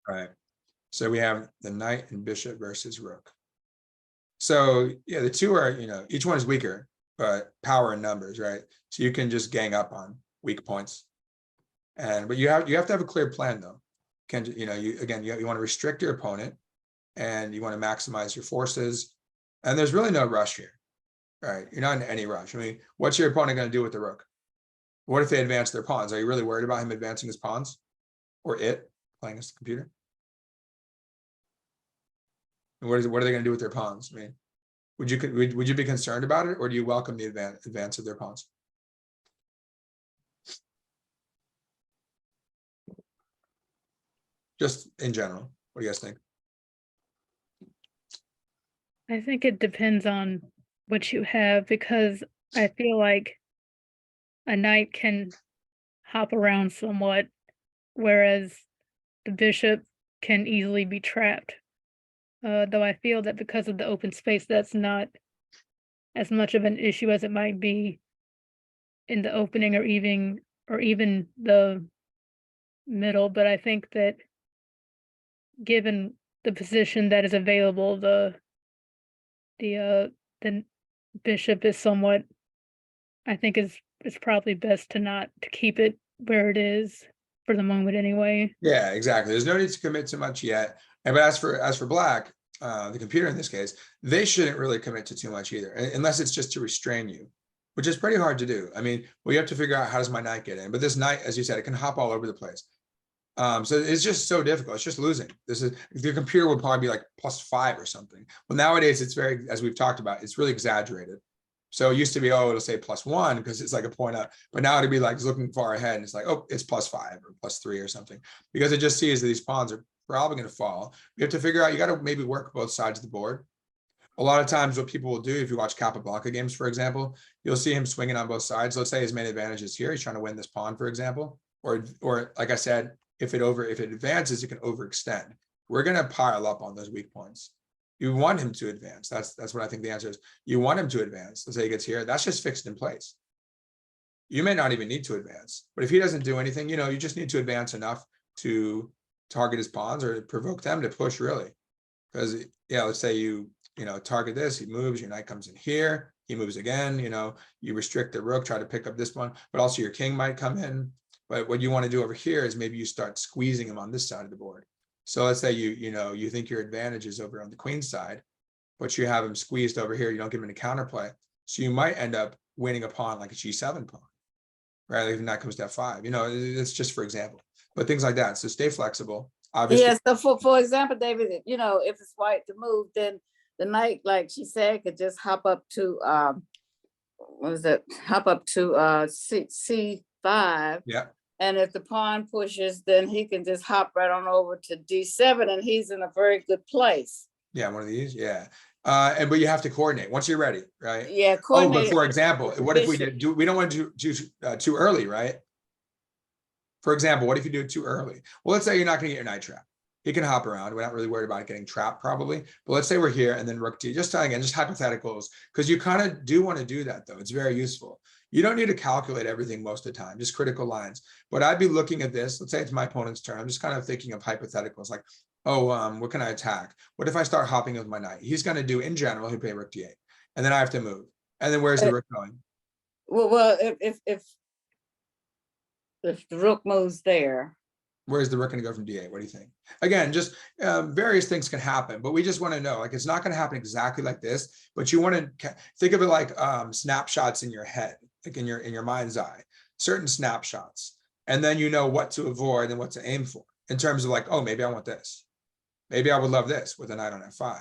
All right. So we have the knight and bishop versus rook. So yeah, the two are, each one is weaker, but power in numbers, right? So you can just gang up on weak points. But you have to have a clear plan though. You want to restrict your opponent and you want to maximize your forces. And there's really no rush here, right? You're not in any rush. I mean, what's your opponent going to do with the rook? What if they advance their pawns? Are you really worried about him advancing his pawns or it playing against the computer? And what are they going to do with their pawns? I mean, would you be concerned about it, or do you welcome the advance of their pawns? Just in general, what do you guys think? I think it depends on what you have, because I feel like a knight can hop around somewhat, whereas the bishop can easily be trapped. Though I feel that because of the open space, that's not as much of an issue as it might be in the opening or even the middle. But I think that given the position that is available, the bishop is somewhat, I think it's probably best to keep it where it is for the moment anyway. Yeah, exactly. There's no need to commit too much yet. But as for black, the computer in this case, they shouldn't really commit to too much either, unless it's just to restrain you, which is pretty hard to do. I mean, well, you have to figure out, how does my knight get in? But this knight, as you said, it can hop all over the place. So it's just so difficult. It's just losing. The computer would probably be like +5 or something. Well, nowadays it's very, as we've talked about, it's really exaggerated. So it used to be, oh, it'll say +1 because it's like a point out, but now it'd be like looking far ahead and it's like, oh, it's +5 or +3 or something, because it just sees that these pawns are probably going to fall. You have to figure out, you got to maybe work both sides of the board. A lot of times what people will do, if you watch Capablanca games, for example, you'll see him swinging on both sides. Let's say his main advantage is here. He's trying to win this pawn, for example, or like I said, if it advances, it can overextend. We're going to pile up on those weak points. You want him to advance. That's what I think the answer is. You want him to advance. Let's say he gets here. That's just fixed in place. You may not even need to advance, but if he doesn't do anything, you just need to advance enough to target his pawns or provoke them to push, really. Because yeah, let's say you target this, he moves, your knight comes in here, he moves again, you restrict the rook, try to pick up this one, but also your king might come in. But what you want to do over here is maybe you start squeezing him on this side of the board. So let's say you think your advantage is over on the queen side, but you have him squeezed over here. You don't give him any counterplay. So you might end up winning a pawn like a G7 pawn, right? Like if knight comes to F5, it's just for example, but things like that. So stay flexible. Obviously. Yes. So for example, David, if it's white to move, then the knight, like she said, could just hop up to C5. Yeah. And if the pawn pushes, then he can just hop right on over to D7, and he's in a very good place. Yeah, one of these. Yeah. But you have to coordinate once you're ready, right? Yeah, coordinate. Oh, but for example, what if we we don't want to do too early, right? For example, what if you do it too early? Well, let's say you're not going to get your knight trapped. He can hop around. We're not really worried about it getting trapped probably. But let's say we're here and then rook D, just hypotheticals, because you kind of do want to do that though. It's very useful. You don't need to calculate everything most of the time, just critical lines. But I'd be looking at this. Let's say it's my opponent's turn. I'm just kind of thinking of hypotheticals like, oh, what can I attack? What if I start hopping with my knight? He's going to do, in general, he'll play rook D8. And then I have to move. And then where's the rook going? Well, if the rook moves there. Where's the rook going to go from D8? What do you think? Again, just various things can happen, but we just want to know, like, it's not going to happen exactly like this, but you want to think of it like snapshots in your head, like in your mind's eye, certain snapshots. And then you know what to avoid and what to aim for in terms of like, oh, maybe I want this. Maybe I would love this with a knight on F5.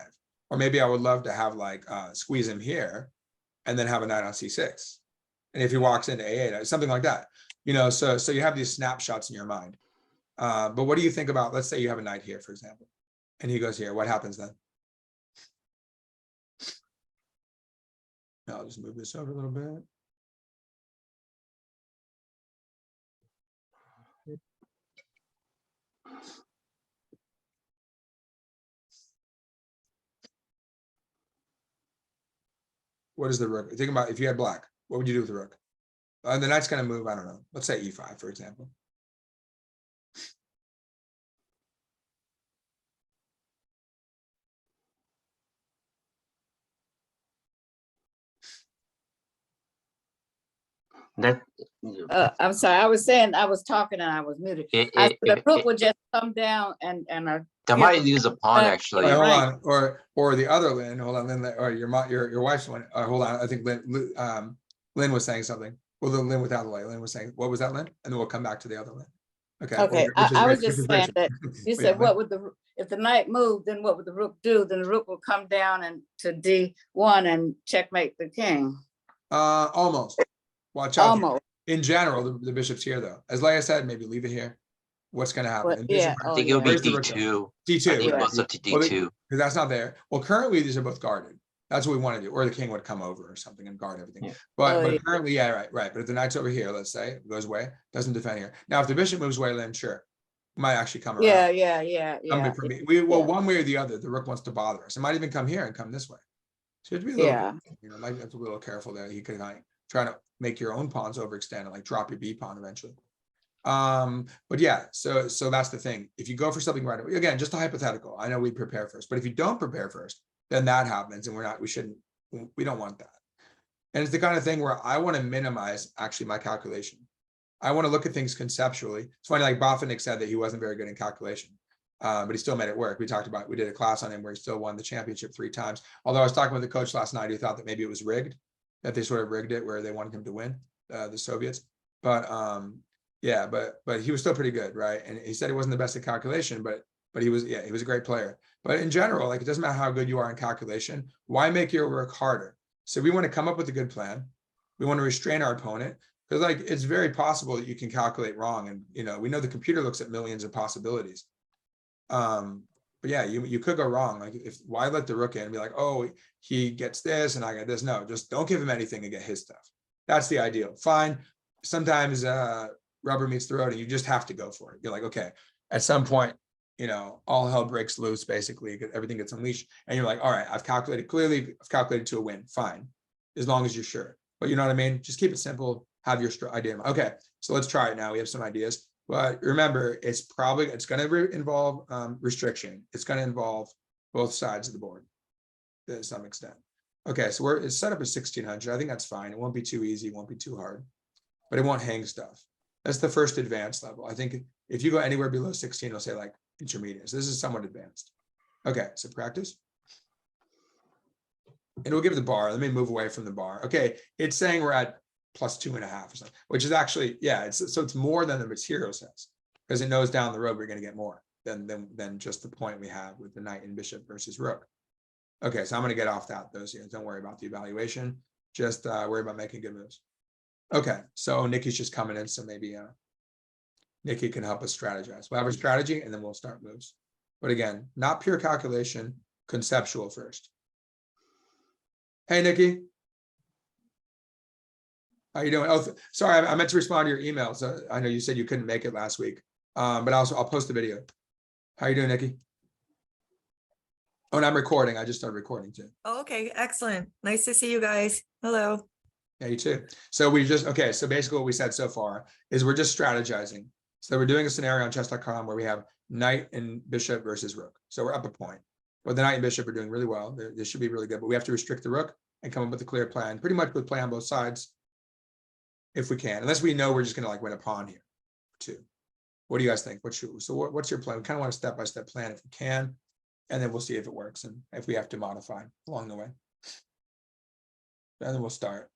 Or maybe I would love to have like squeeze him here and then have a knight on C6. And if he walks into A8, something like that, so you have these snapshots in your mind. But what do you think about, let's say you have a knight here, for example, and he goes here, what happens then? I'll just move this over a little bit. What is the rook? Think about if you had black, what would you do with the rook? And the knight's going to move, I don't know, let's say E5, for example. That I'm sorry, I was saying, I was talking and I was muted. I said the rook would just come down and that might use a pawn Uh, actually. Wait, hold Right. on, or the other Lynn, hold on, Lynn, or your wife's one, hold on, I think Lynn was saying something. Well, the Lynn without the light, Lynn was saying, what was that, Lynn? And then we'll come back to the other Lynn. Okay. Okay, which is I was Rich- just which is saying Richard. that you But said, yeah, what would if the knight moved, then what would the rook do? Then the rook will come down and to D1 and checkmate the king. Almost. Watch out. Almost, In general, the bishop's here though. As like I said, maybe leave it here. What's gonna happen? but And yeah, bishop- I oh think it'll yeah. be Where's the rook D2. D2. I think it yeah. goes up to Well, D2. because that's not there. Well, currently these are both guarded. That's what we want to do. Or the king would come over or something and guard everything. Yeah. But Oh, but yeah. currently, yeah, right. But if the knight's over here, let's say, goes away, doesn't defend here. Now, if the bishop moves away, then sure, might actually come around. Yeah. For me. Well, yeah. one way or the other, the rook wants to bother us. It might even come here and come this way. So you have to be a little, Yeah. might have to be a little careful there. You could like try to make your own pawns overextend and like drop your B pawn eventually. But yeah, so that's the thing. If you go for something right away, again, just a hypothetical. I know we prepare first, but if you don't prepare first, then that happens, and we don't want that. And it's the kind of thing where I want to minimize actually my calculation. I want to look at things conceptually. It's funny, like Bofinick said that he wasn't very good in calculation, but he still made it work. We did a class on him where he still won the championship 3 times. Although I was talking with the coach last night who thought that maybe it was rigged, that they sort of rigged it where they wanted him to win, the Soviets. But yeah, but he was still pretty good, right? And he said he wasn't the best at calculation, but he was a great player. But in general, like it doesn't matter how good you are in calculation, why make your work harder? So we want to come up with a good plan. We want to restrain our opponent, because like it's very possible that you can calculate wrong. And we know the computer looks at millions of possibilities. But yeah, you could go wrong. Like why let the rook in and be like, oh, he gets this and I get this. No, just don't give him anything and get his stuff. That's the ideal. Fine. Sometimes rubber meets the road and you just have to go for it. You're like, okay, at some point, all hell breaks loose, basically, everything gets unleashed. And you're like, all right, I've calculated clearly, I've calculated to a win, fine, as long as you're sure. But you know what I mean? Just keep it simple, have your idea. Okay, so let's try it now. We have some ideas. But remember, it's going to involve restriction. It's going to involve both sides of the board to some extent. Okay, so it's set up as 1600. I think that's fine. It won't be too easy. It won't be too hard, but it won't hang stuff. That's the first advanced level. I think if you go anywhere below 16, it'll say like intermediate. So this is somewhat advanced. Okay, so practice. And we'll give the bar. Let me move away from the bar. Okay, it's saying we're at +2.5 or something, which is actually, yeah, it's more than the material says, because it knows down the road we're going to get more than just the point we have with the knight and bishop versus rook. Okay, so I'm going to get off those here. Don't worry about the evaluation. Just worry about making good moves. Okay, so Nikki's just coming in, so maybe Nikki can help us strategize. We'll have a strategy and then we'll start moves. But again, not pure calculation, conceptual first. Hey, Nikki. How you doing? Oh, sorry, I meant to respond to your email. So I know you said you couldn't make it last week, but I'll post the video. How you doing, Nikki? Oh, and I'm recording. I just started recording too. Oh, okay, excellent. Nice to see you guys. Hello. Yeah, you too. So okay, so basically what we said so far is we're just strategizing. So we're doing a scenario on chess.com where we have knight and bishop versus rook. So we're up a point. But the knight and bishop are doing really well. This should be really good, but we have to restrict the rook and come up with a clear plan. Pretty much with play on both sides, if we can, unless we know we're just gonna like win a pawn here too. What do you guys think? What's your plan? We kind of want a step-by-step plan if we can, and then we'll see if it works and if we have to modify along the way. And then we'll start.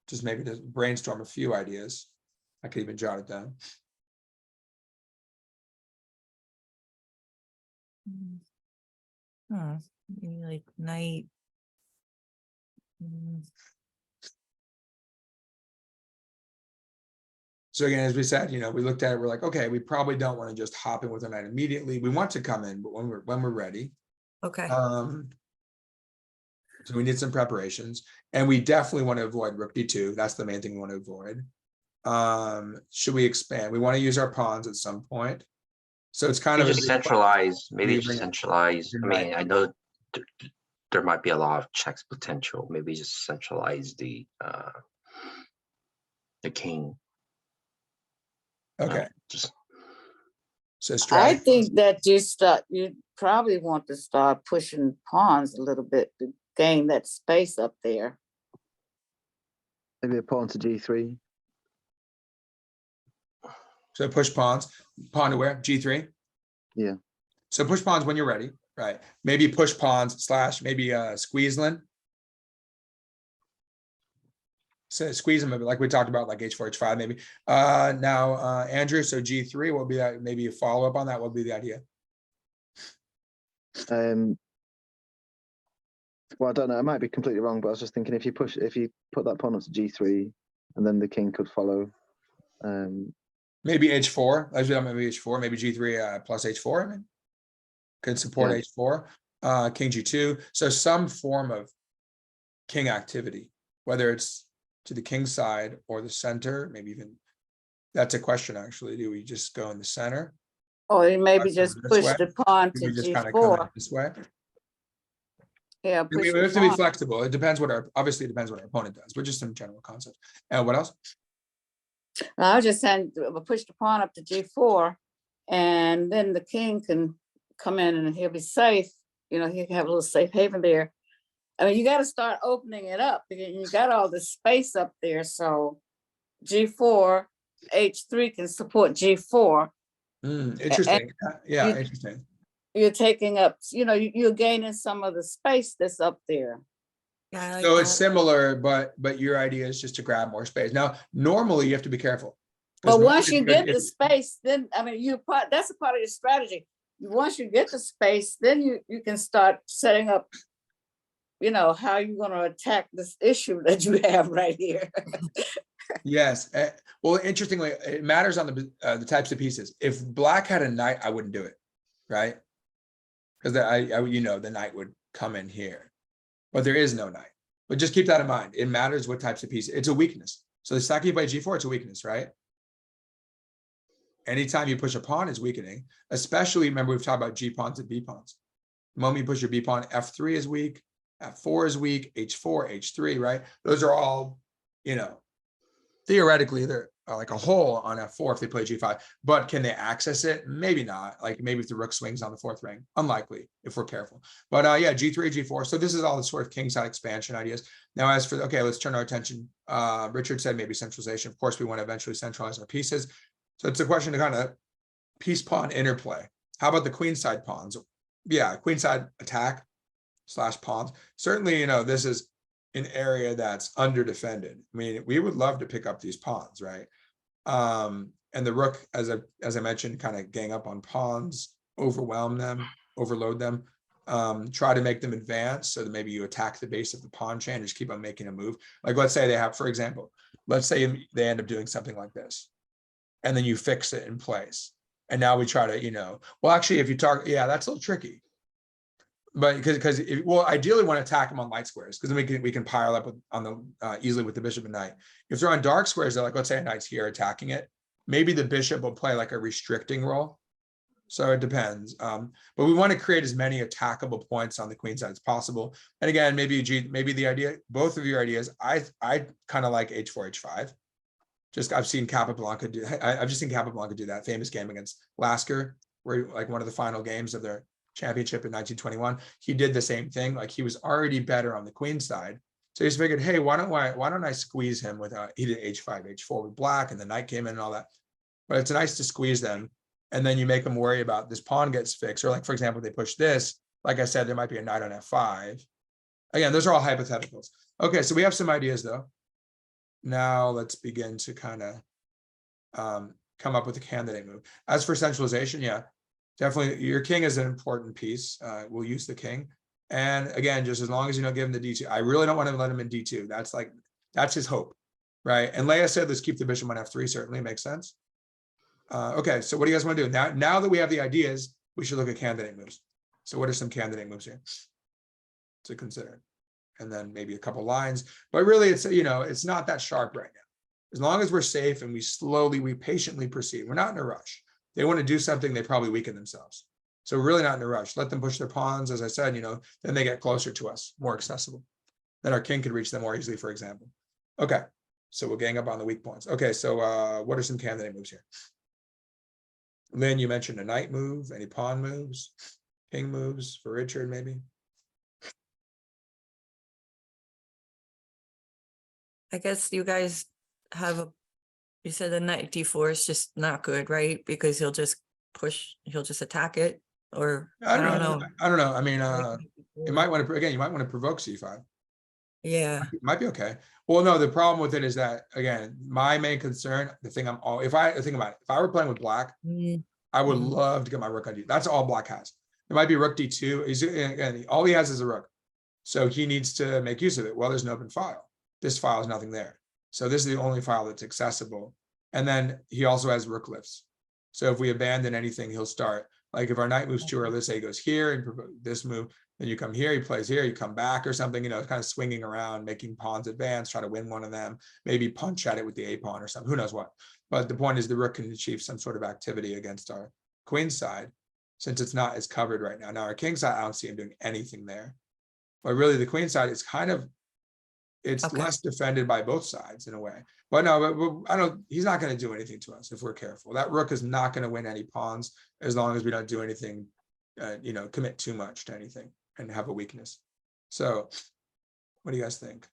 Just maybe to brainstorm a few ideas. I could even jot it down. Maybe like knight. So again, as we said, we looked at it, we're like, okay, we probably don't want to just hop in with a knight immediately. We want to come in, but when we're ready. Okay. So we need some preparations, and we definitely want to avoid rook d2. That's the main thing we want to avoid. Should we expand? We want to use our pawns at some point. So it's kind of Just centralize, maybe Maybe just centralize. I Right. mean, I know there might be a lot of checks potential. Maybe just centralize the king. okay. Just So I strategy. think that you probably want to start pushing pawns a little bit to gain that space up there. Maybe a pawn to d3. So push pawns, pawn to where? G3? Yeah. So push pawns when you're ready, right? Maybe push pawns slash maybe squeeze Lynn. So squeeze them a bit, like we talked about, like H4, H5 maybe. Now Andrew, so G3, what would be that? Maybe a follow up on that. What would be the idea? Well, I don't know. I might be completely wrong, but I was just thinking if you put that pawn up to G3, and then the king could follow. Maybe H4. Let's do that. Maybe H4. Maybe G3 plus H4. I mean, could support Yeah. H4. King G2. So some form of king activity, whether it's to the king side or the center. Maybe even that's a question. Actually, do we just go in the center? Or you maybe This just way? push the pawn Do to we just kind of come in G4. this way? Yeah, We push the have to be pawn. flexible. It depends what obviously it depends what our opponent does. We're just some general concepts. And what else? I was just saying, push the pawn up to G4, and then the king can come in and he'll be safe. You know, he can have a little safe haven there. I mean, you got to start opening it up. You got all this space up there, so G4, H3 can support G4. Interesting. Yeah, you- interesting. You're taking up, you know, you're gaining some of the space that's up there. Yeah, I like So it's that. similar, but your idea is just to grab more space. Now, normally you have to be careful. 'Cause But once normally you get the if- space, then, I mean, that's a part of your strategy. Once you get the space, then you can start setting up, you know, how you're gonna attack this issue that you have right here. Yes. Well, interestingly, it matters on the types of pieces. If black had a knight, I wouldn't do it, right? Because the knight would come in here, but there is no knight. But just keep that in mind. It matters what types of pieces. It's a weakness. So the second you play G4, it's a weakness, right? Anytime you push a pawn is weakening, especially remember we've talked about G pawns and B pawns. The moment you push your B pawn, F3 is weak, F4 is weak, H4, H3, right? Those are all, you know, theoretically they're like a hole on F4 if they play G5, but can they access it? Maybe not. Like maybe if the rook swings on the fourth ring, unlikely if we're careful. But yeah, G3, G4. So this is all the sort of king side expansion ideas. Now, as for, okay, let's turn our attention. Richard said maybe centralization. Of course, we want to eventually centralize our pieces. So it's a question to kind of piece pawn interplay. How about the queen side pawns? Yeah, queen side attack / pawns. Certainly, you know, this is an area that's under defended. I mean, we would love to pick up these pawns, right? And the rook, as I mentioned, kind of gang up on pawns, overwhelm them, overload them, try to make them advance so that maybe you attack the base of the pawn chain, just keep on making a move. Like let's say they have, for example, let's say they end up doing something like this, and then you fix it in place. And now we try to, you know, well, actually, if you talk, yeah, that's a little tricky. But because well, ideally want to attack them on light squares because then we can pile up on the easily with the bishop and knight. If they're on dark squares, they're like, let's say a knight's here attacking it. Maybe the bishop will play like a restricting role. So it depends. But we want to create as many attackable points on the queen side as possible. And again, maybe the idea, both of your ideas, I kind of like H4, H5. Just I've seen Capablanca do. I've just seen Capablanca do that famous game against Lasker, where like one of the final games of their championship in 1921, he did the same thing. Like he was already better on the queen side, so he just figured, hey, why don't I squeeze him with he did H5, H4 with black, and the knight came in and all that. But it's nice to squeeze them, and then you make them worry about this pawn gets fixed, or like for example, they push this. Like I said, there might be a knight on F5. Again, those are all hypotheticals. Okay, so we have some ideas though. Now let's begin to kind of come up with a candidate move. As for centralization, yeah, definitely your king is an important piece. We'll use the king. And again, just as long as you don't give him the D2, I really don't want to let him in D2. That's his hope, right? And Leia said, let's keep the bishop on F3, certainly makes sense. Okay, so what do you guys want to do? Now that we have the ideas, we should look at candidate moves. So what are some candidate moves here to consider? And then maybe a couple lines, but really it's, you know, it's not that sharp right now. As long as we're safe and we patiently proceed, we're not in a rush. They want to do something, they probably weaken themselves. So we're really not in a rush. Let them push their pawns, as I said, you know, then they get closer to us, more accessible. Then our king could reach them more easily, for example. Okay, so we'll gang up on the weak points. Okay, so what are some candidate moves here? Lynn, you mentioned a knight move, any pawn moves, king moves for Richard, maybe? I guess you guys have You said the knight D4 is just not good, right? Because he'll just attack it, or I don't know. I don't know. I mean, you might want to, again, you might want to provoke C5. Yeah. It might be okay. Well, no, the problem with it is that, again, my main concern, the thing I'm all, if I think about it, if I were playing with black, Mm, I would Mhm. love to get my rook on D. That's all black has. It might be rook D2. He's, again, all he has is a rook. So he needs to make use of it. Well, there's an open file. This file is nothing there. So this is the only file that's accessible. And then he also has rook lifts. So if we abandon anything, he'll start. Like if our knight moves too early, let's say he goes here and this move, then you come here, he plays here, you come back or something, you know, kind of swinging around, making pawns advance, try to win one of them, maybe punch at it with the A pawn or something, who knows what. But the point is the rook can achieve some sort of activity against our queen side, since it's not as covered right now. Now our king side, I don't see him doing anything there. But really the queen side is kind of, it's Okay. less defended by both sides in a way. But no, but I don't, he's not going to do anything to us if we're careful. That rook is not going to win any pawns as long as we don't do anything, you know, commit too much to anything and have a weakness. So what do you guys think?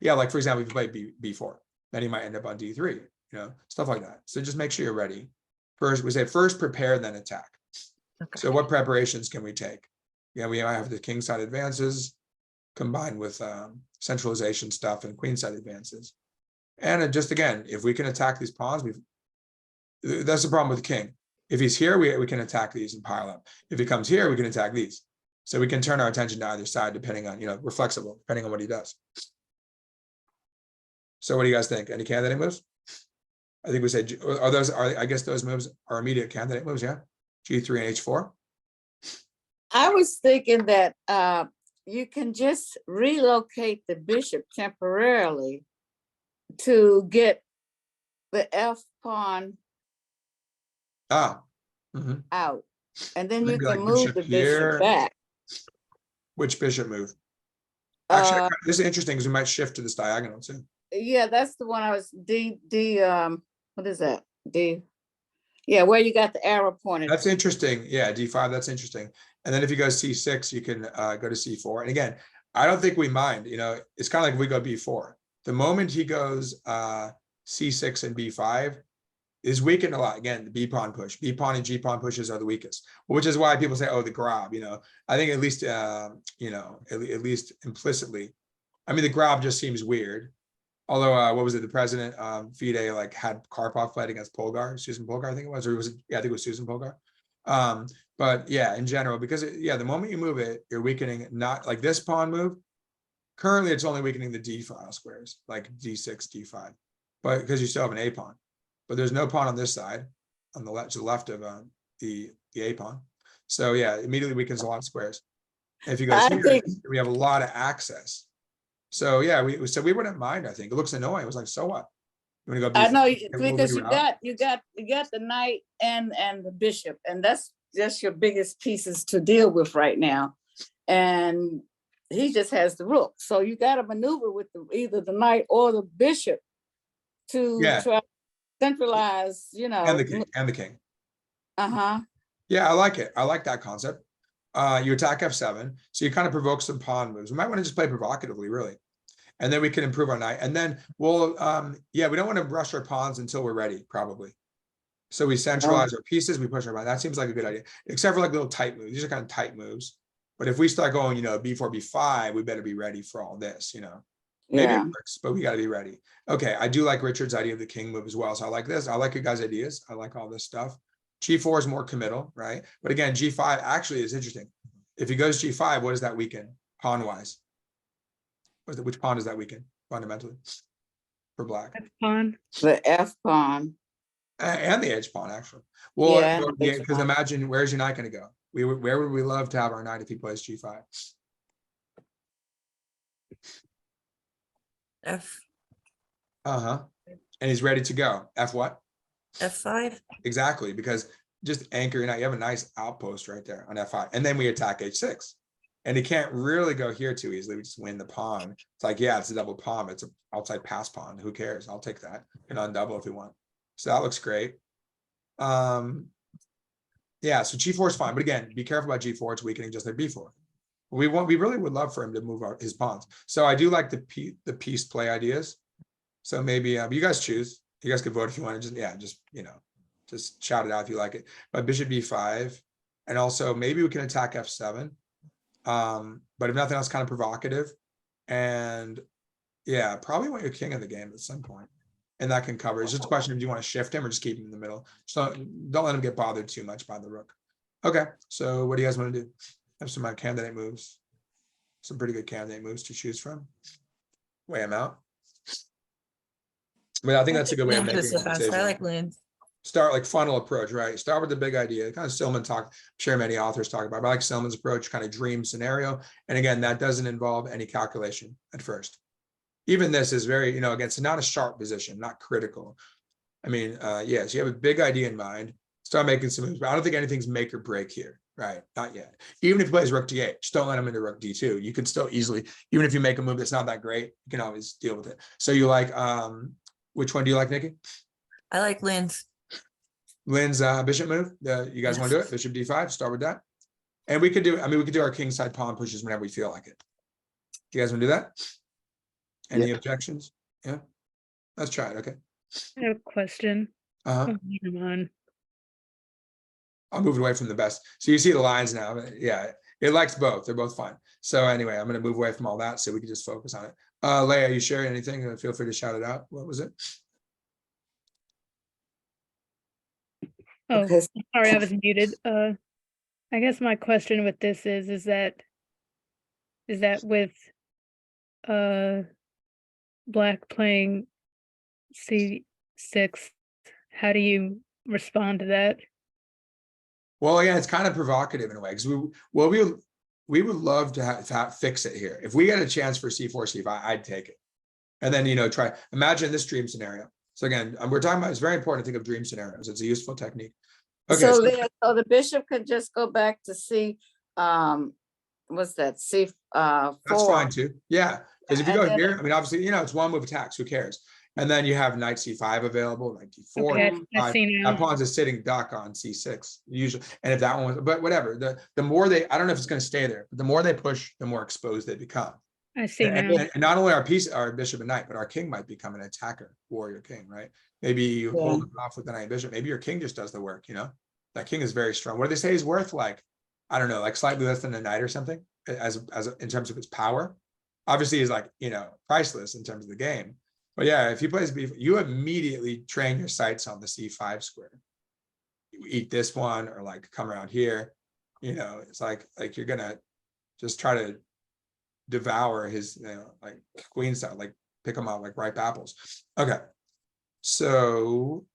Yeah, like for example, if you play B4, then he might end up on D3, you know, stuff like that. So just make sure you're ready. First, we say first prepare, then attack. Okay. So what preparations can we take? Yeah, we might have the king side advances combined with centralization stuff and queen side advances. And just again, if we can attack these pawns, that's the problem with the king. If he's here, we can attack these and pile up. If he comes here, we can attack these. So we can turn our attention to either side depending on, you know, we're flexible depending on what he does. So what do you guys think? Any candidate moves? I think we said, I guess those moves are immediate candidate moves, yeah? G3 and H4. I was thinking that you can just relocate the bishop temporarily to get the F pawn Mhm. out, and then you Maybe can like move bishop the here. bishop back. Which bishop move? Actually, Uh, this is interesting because we might shift to this diagonal too. yeah, that's the one I was what is that? Yeah, where you got the arrow pointed. That's interesting. Yeah, D5, that's interesting. And then if you go C6, you can go to C4. And again, I don't think we mind, you know, it's kind of like if we go B4. The moment he goes C6 and B5 is weakened a lot. Again, the B pawn push, B pawn and G pawn pushes are the weakest, which is why people say, oh, the grab, you know, I think at least, you know, at least implicitly, I mean, the grab just seems weird. Although, what was it? The president, FIDE, like had Karpov fight against Polgar, Susan Polgar, I think it was, or was it? Yeah, I think it was Susan Polgar. But yeah, in general, because yeah, the moment you move it, you're weakening. Not like this pawn move. Currently, it's only weakening the D file squares, like D6, D5, but because you still have an A pawn. But there's no pawn on this side, on the left, to the left of the A pawn. So yeah, immediately weakens a lot of squares. And if you go I here, think we have a lot of access. So yeah, we wouldn't mind. I think it looks annoying. It was like, so what? You want to go? I know We'll because figure it out. you got the knight and the bishop, and that's just your biggest pieces to deal with right now. And he just has the rook, so you got to maneuver with either the knight or the bishop to Yeah. try to centralize. You know, And the king. uh-huh. Yeah, I like it. I like that concept. You attack F7, so you kind of provoke some pawn moves. We might want to just play provocatively, really. And then we can improve our knight. And then we'll, yeah, we don't want to rush our pawns until we're ready, probably. So we centralize our pieces, we push our pawn. That seems like a good idea, except for like little tight moves. These are kind of tight moves. But if we start going, you know, B4, B5, we better be ready for all this, you know. Maybe Yeah. it works, but we got to be ready. Okay, I do like Richard's idea of the king move as well. So I like this. I like your guys' ideas. I like all this stuff. G4 is more committal, right? But again, G5 actually is interesting. If he goes G5, what does that weaken pawn-wise? Which pawn does that weaken fundamentally for black? F pawn. The F pawn. And the H pawn, actually. Well, Yeah, yeah, H because pawn. imagine, where's your knight going to go? Where would we love to have our knight if he plays G5? F Uh-huh. And he's ready to go. F what? F5. Exactly, because just anchor your knight. You have a nice outpost right there on F5. And then we attack H6. And he can't really go here too easily. We just win the pawn. It's like, yeah, it's a double pawn. It's an outside pass pawn. Who cares? I'll take that. And on double if we want. So that looks great. Yeah, so G4 is fine. But again, be careful about G4. It's weakening just like B4. We really would love for him to move his pawns. So I do like the piece play ideas. So maybe you guys choose. You guys could vote if you want to, just, just shout it out if you like it. But bishop b5, and also maybe we can attack f7. But if nothing else, kind of provocative. And yeah, probably want your king of the game at some point. And that can cover. It's just a question of do you want to shift him or just keep him in the middle? So don't let him get bothered too much by the rook. Okay, so what do you guys want to do? Have some candidate moves. Some pretty good candidate moves to choose from. Weigh them out. But I think that's a good way of Lens is making the a best. decision. I like lens. Start like funnel approach, right? Start with the big idea. Kind of Stillman talk, I'm sure many authors talk about, but I like Stillman's approach, kind of dream scenario. And again, that doesn't involve any calculation at first. Even this is very, again, it's not a sharp position, not critical. I mean, yes, you have a big idea in mind, start making some moves, but I don't think anything's make or break here, right? Not yet. Even if he plays rook d8, just don't let him into rook d2. You can still easily, even if you make a move that's not that great, you can always deal with it. So you like, which one do you like, Nikki? I like lens. Lynn's bishop move. You guys want to do it? Bishop d5, start with that. And we could do, we could do our king side pawn pushes whenever we feel like it. You guys want to do that? Any objections? Yeah, let's try it. Okay. I have a question. Uh-huh. Come on. I'll move it away from the best. So you see the lines now. But yeah, it likes both. They're both fine. So anyway, I'm going to move away from all that so we can just focus on it. Leia, you sharing anything? Feel free to shout it out. What was it? Oh, Okay. sorry, I was muted. I guess my question with this is that with black playing c6, how do you respond to that? Well, again, it's kind of provocative in a way because we would love to have fix it here. If we get a chance for c4, c5, I'd take it. And then, try, imagine this dream scenario. So again, we're talking about, it's very important to think of dream scenarios. It's a useful technique. Okay. So the bishop could just go back to C, what's that, C4? That's fine too. Yeah. Because if you And go then- here, obviously, it's one move attacks, who cares? And then you have knight c5 available, knight d4. Okay, Mhm. I see That now. pawn's a sitting duck on c6 usually. And if that one was, but whatever, the more I don't know if it's going to stay there, but the more they push, the more exposed they become. I see And, now. and not only our bishop and knight, but our king might become an attacker, warrior king, right? Maybe you hold it off with the knight and bishop. Maybe your king just does the work, That king is very strong. What do they say is worth, like, I don't know, like slightly less than a knight or something, as in terms of its power. Obviously, is like, priceless in terms of the game. But yeah, if he plays b, you immediately train your sights on the c5 square. You eat this one, or like come around here. It's like you're gonna just try to devour his, like queen style, like pick them out like ripe apples. Okay, so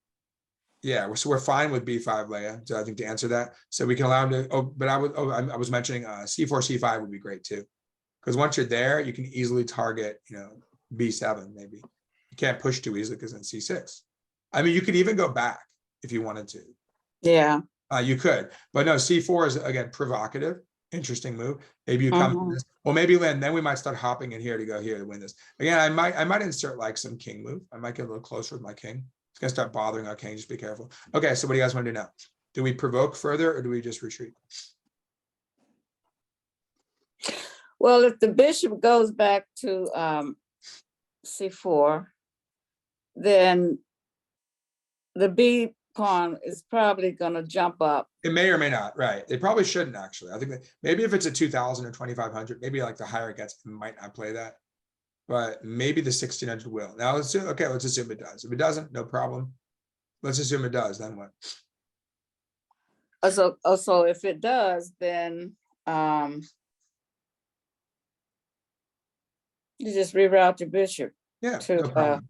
yeah, so we're fine with b5, Leia. So I think to answer that, so we can allow him to. I was mentioning c4, c5 would be great too, because once you're there, you can easily target, b7 maybe. You can't push too easily because then c6. You could even go back if you wanted to. Yeah. You could, but no, c4 is again provocative, interesting move. Maybe you come to this. Well, maybe Lynn, then we might start hopping in here to go here to win this. Again, I might insert like some king move. I might get a little closer with my king. It's gonna start bothering our king. Just be careful. Okay, so what do you guys want to do now? Do we provoke further or do we just retreat? Well, if the bishop goes back to C4, then the B pawn is probably gonna jump up. It may or may not, right? They probably shouldn't actually. I think that maybe if it's a 2000 or 2500, maybe like the higher it gets, it might not play that. But maybe the 1600 will. Now let's assume it does. If it doesn't, no problem. Let's assume it does, then what? So if it does, then you just reroute your bishop Yeah, to no problem.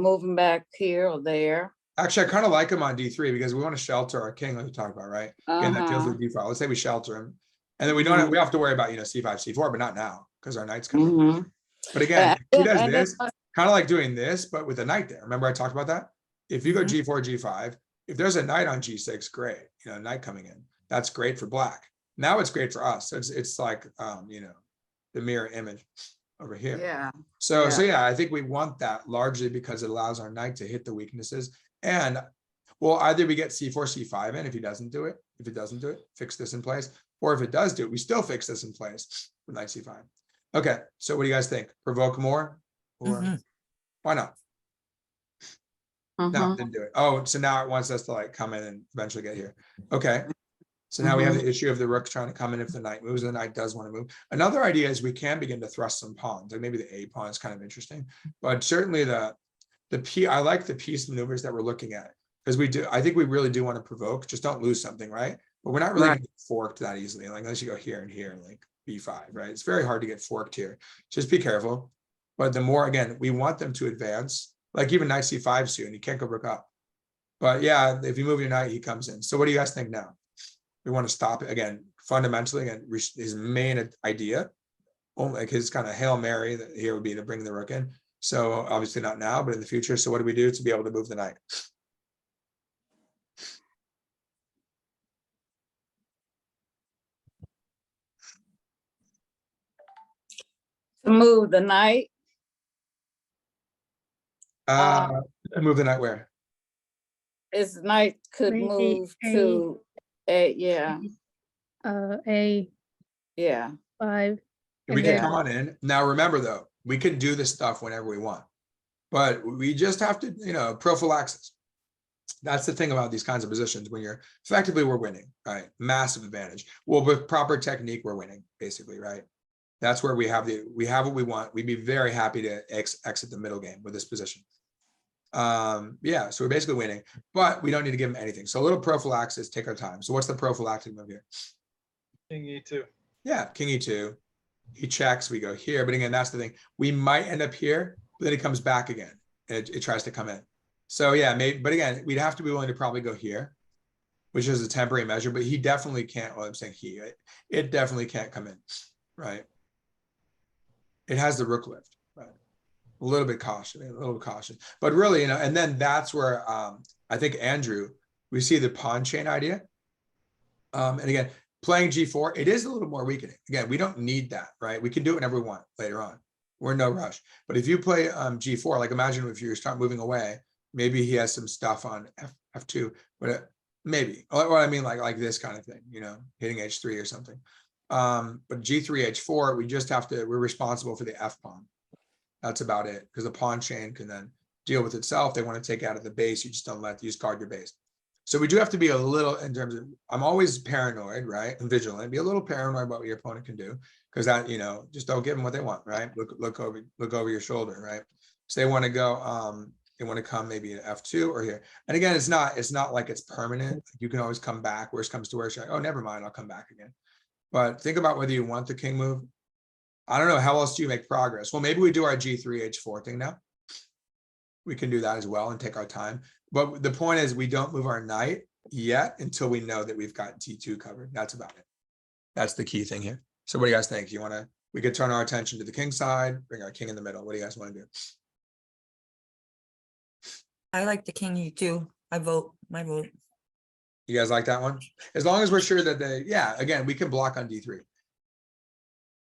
move him back here or there. Actually, I kind of like him on d3 because we want to shelter our king, like we talked about, right? Again, that deals with d5. Let's say we shelter him. And then we don't we have to worry about, c5, c4, but not now because our knight's coming. But again, if he does this, kind of like doing this, but with a knight there. Remember I talked about that? If you go g4, g5, if there's a knight on g6, great. Knight coming in. That's great for black. Now it's great for us. So it's like, the mirror image over here. Yeah. So yeah, I think we want that largely because it allows our knight to hit the weaknesses. And well, either we get c4, c5 in if he doesn't do it. If it doesn't do it, fix this in place. Or if it does do it, we still fix this in place with knight c5. Okay, so what do you guys think? Provoke more? Or why not? Mhm. didn't do it. Oh, so now it wants us to like come in and eventually get here. Okay. So now we have the issue of the rook trying to come in if the knight moves, the knight does want to move. Another idea is we can begin to thrust some pawns, like maybe the A pawn is kind of interesting, but certainly I like the piece maneuvers that we're looking at. Because I think we really do want to provoke, just don't lose something, right? But we're not really Right. gonna get forked that easily, like unless you go here and here, like B5, right? It's very hard to get forked here. Just be careful. But the more, again, we want them to advance, like even knight C5 soon, you can't go rook up. But yeah, if you move your knight, he comes in. So what do you guys think now? We want to stop it again, fundamentally, again, his main idea, like his kind of Hail Mary that here would be to bring the rook in. So obviously not now, but in the future. So what do we do to be able to move the knight? To move the knight. Move the knight where? His knight could Maybe move a- to a, yeah, A5. yeah. We and can then- come on in. Now, remember though, we can do this stuff whenever we want, but we just have to, prophylaxis. That's the thing about these kinds of positions when you're effectively we're winning, right? Massive advantage. Well, with proper technique, we're winning basically, right? That's where we have what we want. We'd be very happy to exit the middle game with this position. Yeah, so we're basically winning, but we don't need to give him anything. So a little prophylaxis, take our time. So what's the prophylactic move here? King E2. Yeah, King E2. He checks, we go here. But again, that's the thing. We might end up here, but then he comes back again and it tries to come in. So yeah, maybe, but again, we'd have to be willing to probably go here, which is a temporary measure, but he definitely can't, well, I'm saying it definitely can't come in, right? It has the rook lift, right? A little bit caution, but really, and then that's where I think Andrew, we see the pawn chain idea. And again, playing G4, it is a little more weakening. Again, we don't need that, right? We can do it whenever we want later on. We're in no rush. But if you play G4, like imagine if you start moving away, maybe he has some stuff on F2, but maybe, or I mean, like this kind of thing, hitting H3 or something. But G3, H4, we're responsible for the F pawn. That's about it, because the pawn chain can then deal with itself. They want to take out of the base. You just don't guard your base. So we do have to be a little in terms of, I'm always paranoid, right? And vigilant, be a little paranoid about what your opponent can do. Because that, just don't give them what they want, right? Look over your shoulder, right? So they want to go, they want to come maybe to F2 or here. And again, it's not like it's permanent. You can always come back. Worst comes to worst, you're like, oh, never mind, I'll come back again. But think about whether you want the king move. I don't know, how else do you make progress? Well, maybe we do our G3, H4 thing now. We can do that as well and take our time. But the point is we don't move our knight yet until we know that we've got T2 covered. That's about it. That's the key thing here. So what do you guys think? We could turn our attention to the king side, bring our king in the middle. What do you guys want to do? I like the king E2. My vote. You guys like that one? As long as we're sure that again, we can block on D3.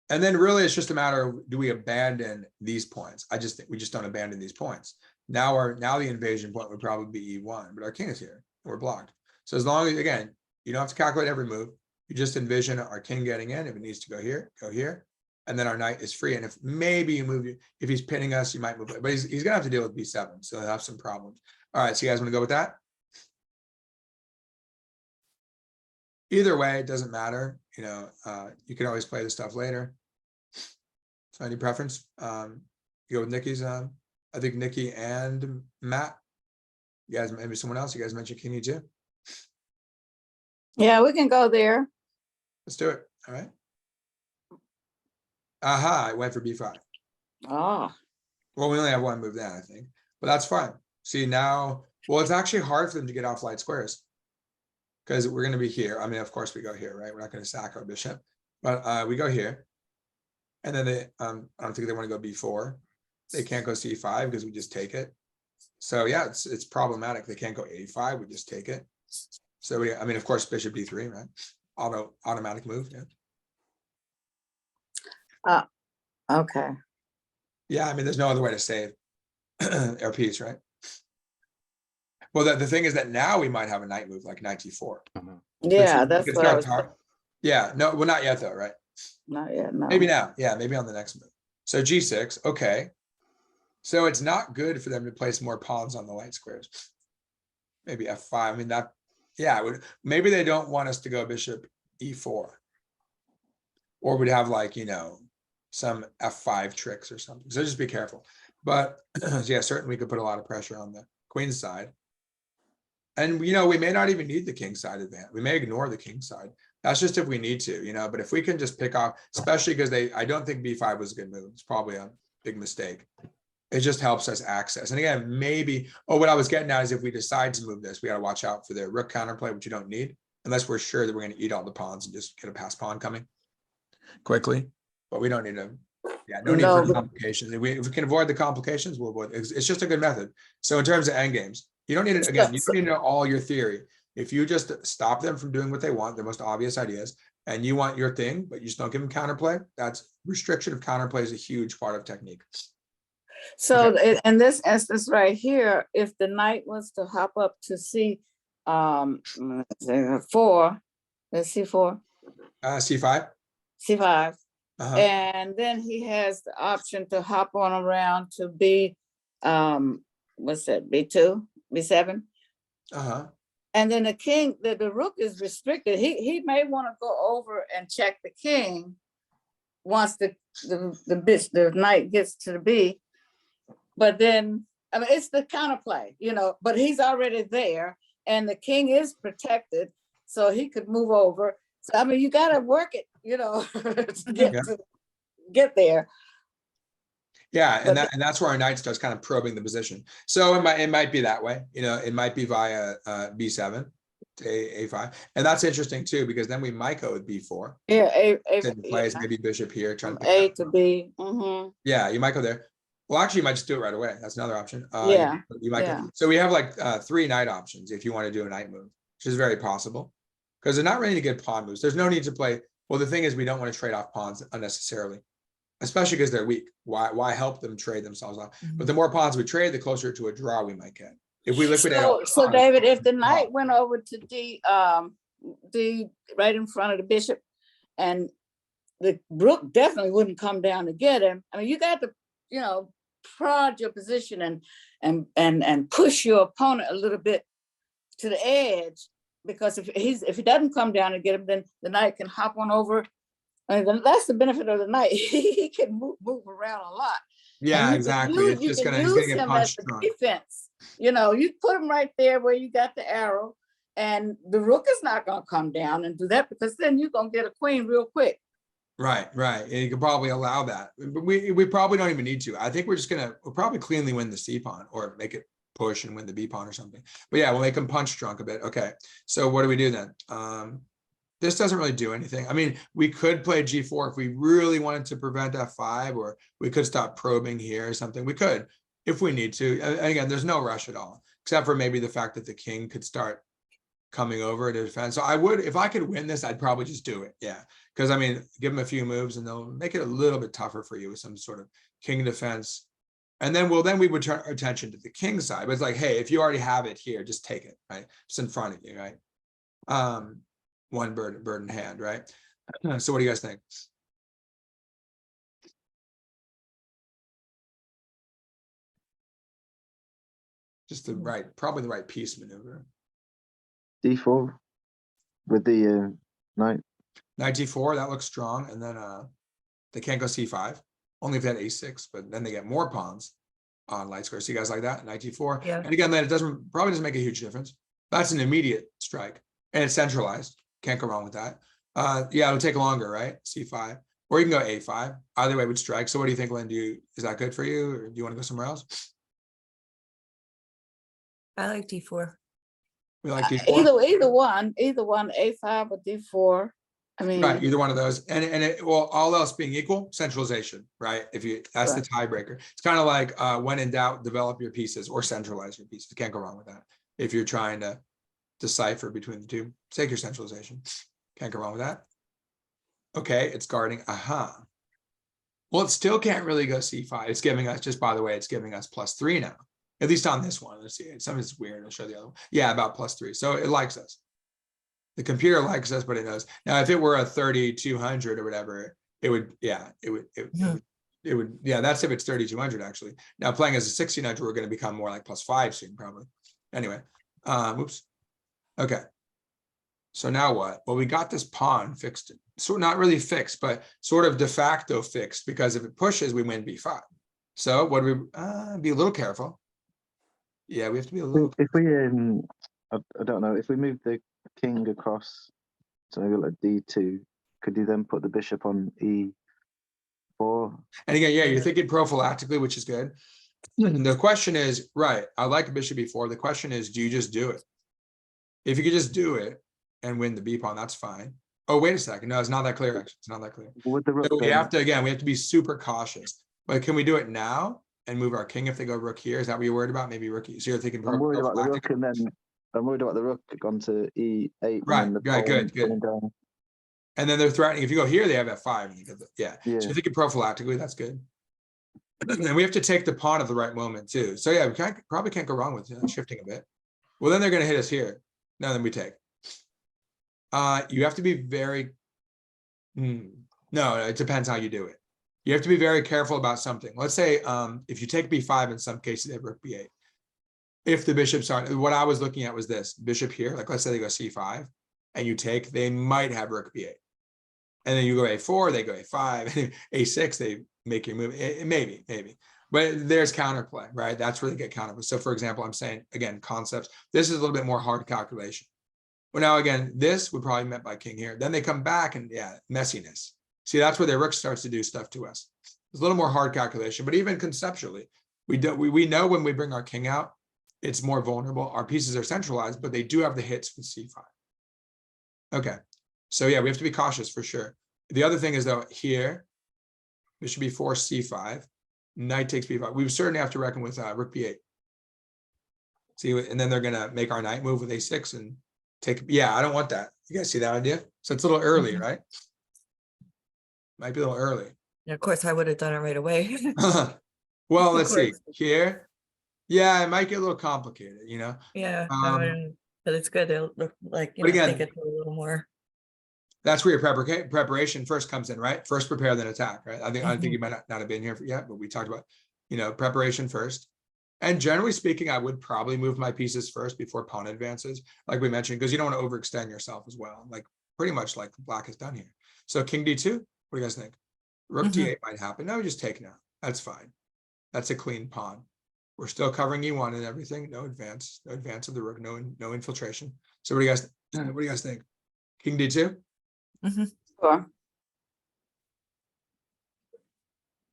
And then really it's just a matter of, do we abandon these points? I just think we just don't abandon these points. Now the invasion point would probably be E1, but our king is here and we're blocked. So as long as, again, you don't have to calculate every move. You just envision our king getting in. If it needs to go here, go here. And then our knight is free. And if maybe you move, if he's pinning us, you might move it. But he's gonna have to deal with B7. So he'll have some problems. All right, so you guys want to go with that? Either way, it doesn't matter. You can always play this stuff later. So any preference? You go with Nikki's. I think Nikki and Matt. You guys, maybe someone else. You guys mentioned King E2. Yeah, we can go there. Let's do it. All right. Aha, I went for B5. Oh, Well, we only have one move then, I think, but that's fine. See now, well, it's actually hard for them to get off light squares because we're going to be here. I mean, of course we go here, right? We're not going to sack our bishop, but we go here. And then I don't think they want to go B4. They can't go C5 because we just take it. So yeah, it's problematic. They can't go A5. We just take it. So I mean, of course, bishop D3, right? Automatic move. Yeah. okay. Yeah, I mean, there's no other way to save our piece, right? Well, the thing is that now we might have a knight move like knight T4. Yeah, that's what I was. Yeah, no, well, not yet though, right? Not yet, no. Maybe now. Yeah, maybe on the next move. So G6, okay. So it's not good for them to place more pawns on the light squares. Maybe F5, I mean that, yeah, maybe they don't want us to go bishop E4. Or we'd have like, some F5 tricks or something, so just be careful. But yeah, certainly we could put a lot of pressure on the queen's side. And we may not even need the king side advance. We may ignore the king side. That's just if we need to, but if we can just pick off, especially because I don't think B5 was a good move. It's probably a big mistake. It just helps us access. And again, maybe, what I was getting at is if we decide to move this, we got to watch out for the rook counterplay, which you don't need, unless we're sure that we're going to eat all the pawns and just get a pass pawn coming quickly. But we don't need to, no need No, for but- complications. If we can avoid the complications, we'll avoid. It's just a good method. So in terms of endgames, you don't need it, again, you don't need to know all your theory. If you just stop them from doing what they want, their most obvious ideas, and you want your thing, but you just don't give them counterplay, that's restriction of counterplay is a huge part of technique. So in this instance right here, if the knight was to hop up to C, 4, let's see, 4, C5. C5, Uh-huh. and then he has the option to hop on around to B, what's that, B2, B7? Uh-huh. And then the king, the rook is restricted. He may want to go over and check the king once the knight gets to the B. But then, I mean, it's the counterplay, but he's already there and the king is protected, so he could move over. So, I mean, you got to work it, to get there. Yeah, But and that's where our knight starts kind of probing the position. So it might be that way, it might be via B7 to A5, and that's interesting too because then we might go with B4. Yeah, Plays maybe bishop here, trying to pick A up. to B. Mm-hmm. Yeah, you might go there. Well, actually, you might just do it right away. That's another option. Yeah, you might yeah. go. So we have like 3 knight options if you want to do a knight move, which is very possible because they're not really good pawn moves. There's no need to play. Well, the thing is, we don't want to trade off pawns unnecessarily, especially because they're weak. Why help them trade themselves off? But the more pawns we trade, the closer to a draw we might get. If we liquidate, So David, if the knight went over to D, D right in front of the bishop, and the rook definitely wouldn't come down to get him. I mean, you got to, prod your position and push your opponent a little bit to the edge, because if he doesn't come down and get him, then the knight can hop on over. I mean, that's the benefit of the knight. He can move around a lot. yeah, And exactly. It's just he's he's gonna get him punched as the drunk. defense. You put him right there where you got the arrow, and the rook is not gonna come down and do that, because then you're gonna get a queen real quick. Right. And you could probably allow that, but we probably don't even need to. I think we'll probably cleanly win the C pawn or make it push and win the B pawn or something. But yeah, we'll make him punch drunk a bit. Okay. So what do we do then? This doesn't really do anything. I mean, we could play G4 if we really wanted to prevent F5, or we could stop probing here or something. We could, if we need to. And again, there's no rush at all, except for maybe the fact that the king could start coming over to defend. So I would, if I could win this, I'd probably just do it. Yeah. Because I mean, give them a few moves and they'll make it a little bit tougher for you with some sort of king defense. And then we would turn our attention to the king side. But it's like, hey, if you already have it here, just take it, right? It's in front of you, right? One bird in hand, right? So what do you guys think? Just probably the right piece maneuver. D4 with the knight. Knight D4, that looks strong. And then they can't go C5, only if they had A6, but then they get more pawns on light square. So you guys like that? Knight D4. Yeah. And again, then it probably doesn't make a huge difference. That's an immediate strike. And it's centralized. Can't go wrong with that. Yeah, it'll take longer, right? C5. Or you can go A5. Either way would strike. So what do you think, Lynn? Is that good for you? Or do you want to go somewhere else? I like D4. We like D4. Either one, A5 or D4. I mean, Right, either one of those, and well, all else being equal, centralization, right? That's the tiebreaker. It's kind of like when in doubt, develop your pieces or centralize your pieces. You can't go wrong with that. If you're trying to decipher between the two, take your centralization. Can't go wrong with that. Okay, it's guarding. Well, it still can't really go C5. It's giving us, just by the way, it's giving us +3 now. At least on this one. Let's see. Something's weird. I'll show the other one. Yeah, about +3. So it likes us. The computer likes us, but it knows. Now, if it were a 3200 or whatever, it would it would, yeah, that's if it's 3,200 actually. Now playing as a 1,600, we're gonna become more like +5 soon, probably. Anyway, oops. Okay. So now what? Well, we got this pawn fixed, so not really fixed, but sort of de facto fixed, because if it pushes, we win b5. So what do we, be a little careful. Yeah, we have to be a little, If we I don't know, if we move the king across to maybe like d2, could you then put the bishop on e4? and again, yeah, you're thinking prophylactically, which is good. The question is, right, I like bishop b4. The question is, do you just do it? If you could just do it and win the b pawn, that's fine. Oh, wait a second. No, it's not that clear. Actually, it's not that clear. With the rook, So we then, have to, again, we have to be super cautious. But can we do it now and move our king if they go rook here? Is that what you're worried about? Maybe rook. So you're thinking I'm worried about the rook, prophylactic? and then I'm worried about the rook gone to e8, and Right, then the right, pawn good. coming down. And then they're threatening. If you go here, they have f5. And you get the, yeah. Yeah. So you're thinking prophylactically. That's good. And we have to take the pawn at the right moment too. So yeah, we probably can't go wrong with shifting a bit. Well, then they're going to hit us here. No, then we take. You have to be very. No, it depends how you do it. You have to be very careful about something. Let's say if you take b5, in some cases they have rook b8. If the bishops are, what I was looking at was this bishop here. Like let's say they go c5, and you take, they might have rook b8, and then you go a4, they go a5, a6, they make your move. Maybe, but there's counterplay, right? That's where they get counterplay. So for example, I'm saying again concepts. This is a little bit more hard calculation. Well, now again, this would probably meant by king here. Then they come back and yeah, messiness. See, that's where their rook starts to do stuff to us. It's a little more hard calculation, but even conceptually, we know when we bring our king out, it's more vulnerable. Our pieces are centralized, but they do have the hits with c5. Okay, so yeah, we have to be cautious for sure. The other thing is though, here, bishop b4, c5, knight takes b5. We certainly have to reckon with rook b8. See, and then they're gonna make our knight move with a6 and take, yeah, I don't want that. You guys see that idea? So it's a little early, Mhm. right? Might be a little early. Yeah, of course, I would have done it right away. Well, Of let's see course. here. Yeah, it might get a little complicated, Yeah, Um, but it's good. It'll look like, but again, take it to a little more. that's where your preparation first comes in, right? First prepare, then attack, right? I think you might not have been here yet, but we talked about, preparation first. And generally speaking, I would probably move my pieces first before pawn advances, like we mentioned, because you don't want to overextend yourself as well, like pretty much like black has done here. So king d2, what do you guys think? Rook d8 might happen. No, just take now. That's fine. That's a clean pawn. We're still covering e1 and everything. No advance of the rook. No infiltration. So what do you guys think? King d2. Sure.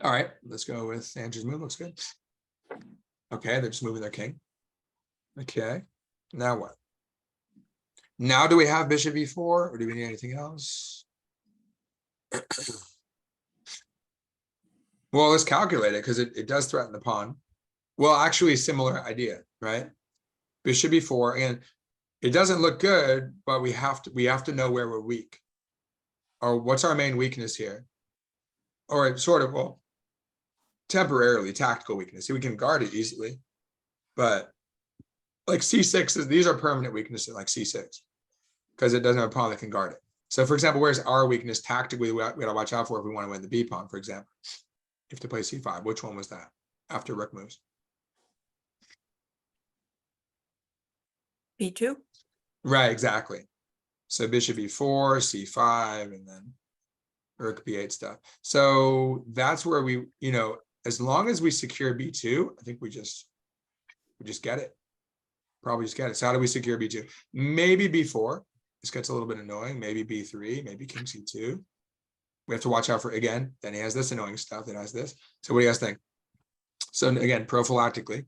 All right, let's go with Andrew's move. Looks good. Okay, they're just moving their king. Okay, now what? Now do we have bishop e4 or do we need anything else? Well, let's calculate it because it does threaten the pawn. Well, actually, similar idea, right? Bishop e4, and it doesn't look good, but we have to know where we're weak. Or what's our main weakness here? Or sort of, well, temporarily tactical weakness. We can guard it easily, but like c6 these are permanent weaknesses, like c6, because it doesn't have a pawn that can guard it. So for example, where's our weakness tactically we gotta watch out for if we want to win the b pawn, for example? You have to play c5. Which one was that after rook moves? B2? Right, exactly. So bishop e4, c5, and then rook b8 stuff. So that's where we, as long as we secure b2, I think we just get it. Probably just get it. So how do we secure b2? Maybe b4. This gets a little bit annoying. Maybe b3, maybe king c2. We have to watch out for, again, then he has this annoying stuff that has this. So what do you guys think? So again, prophylactically,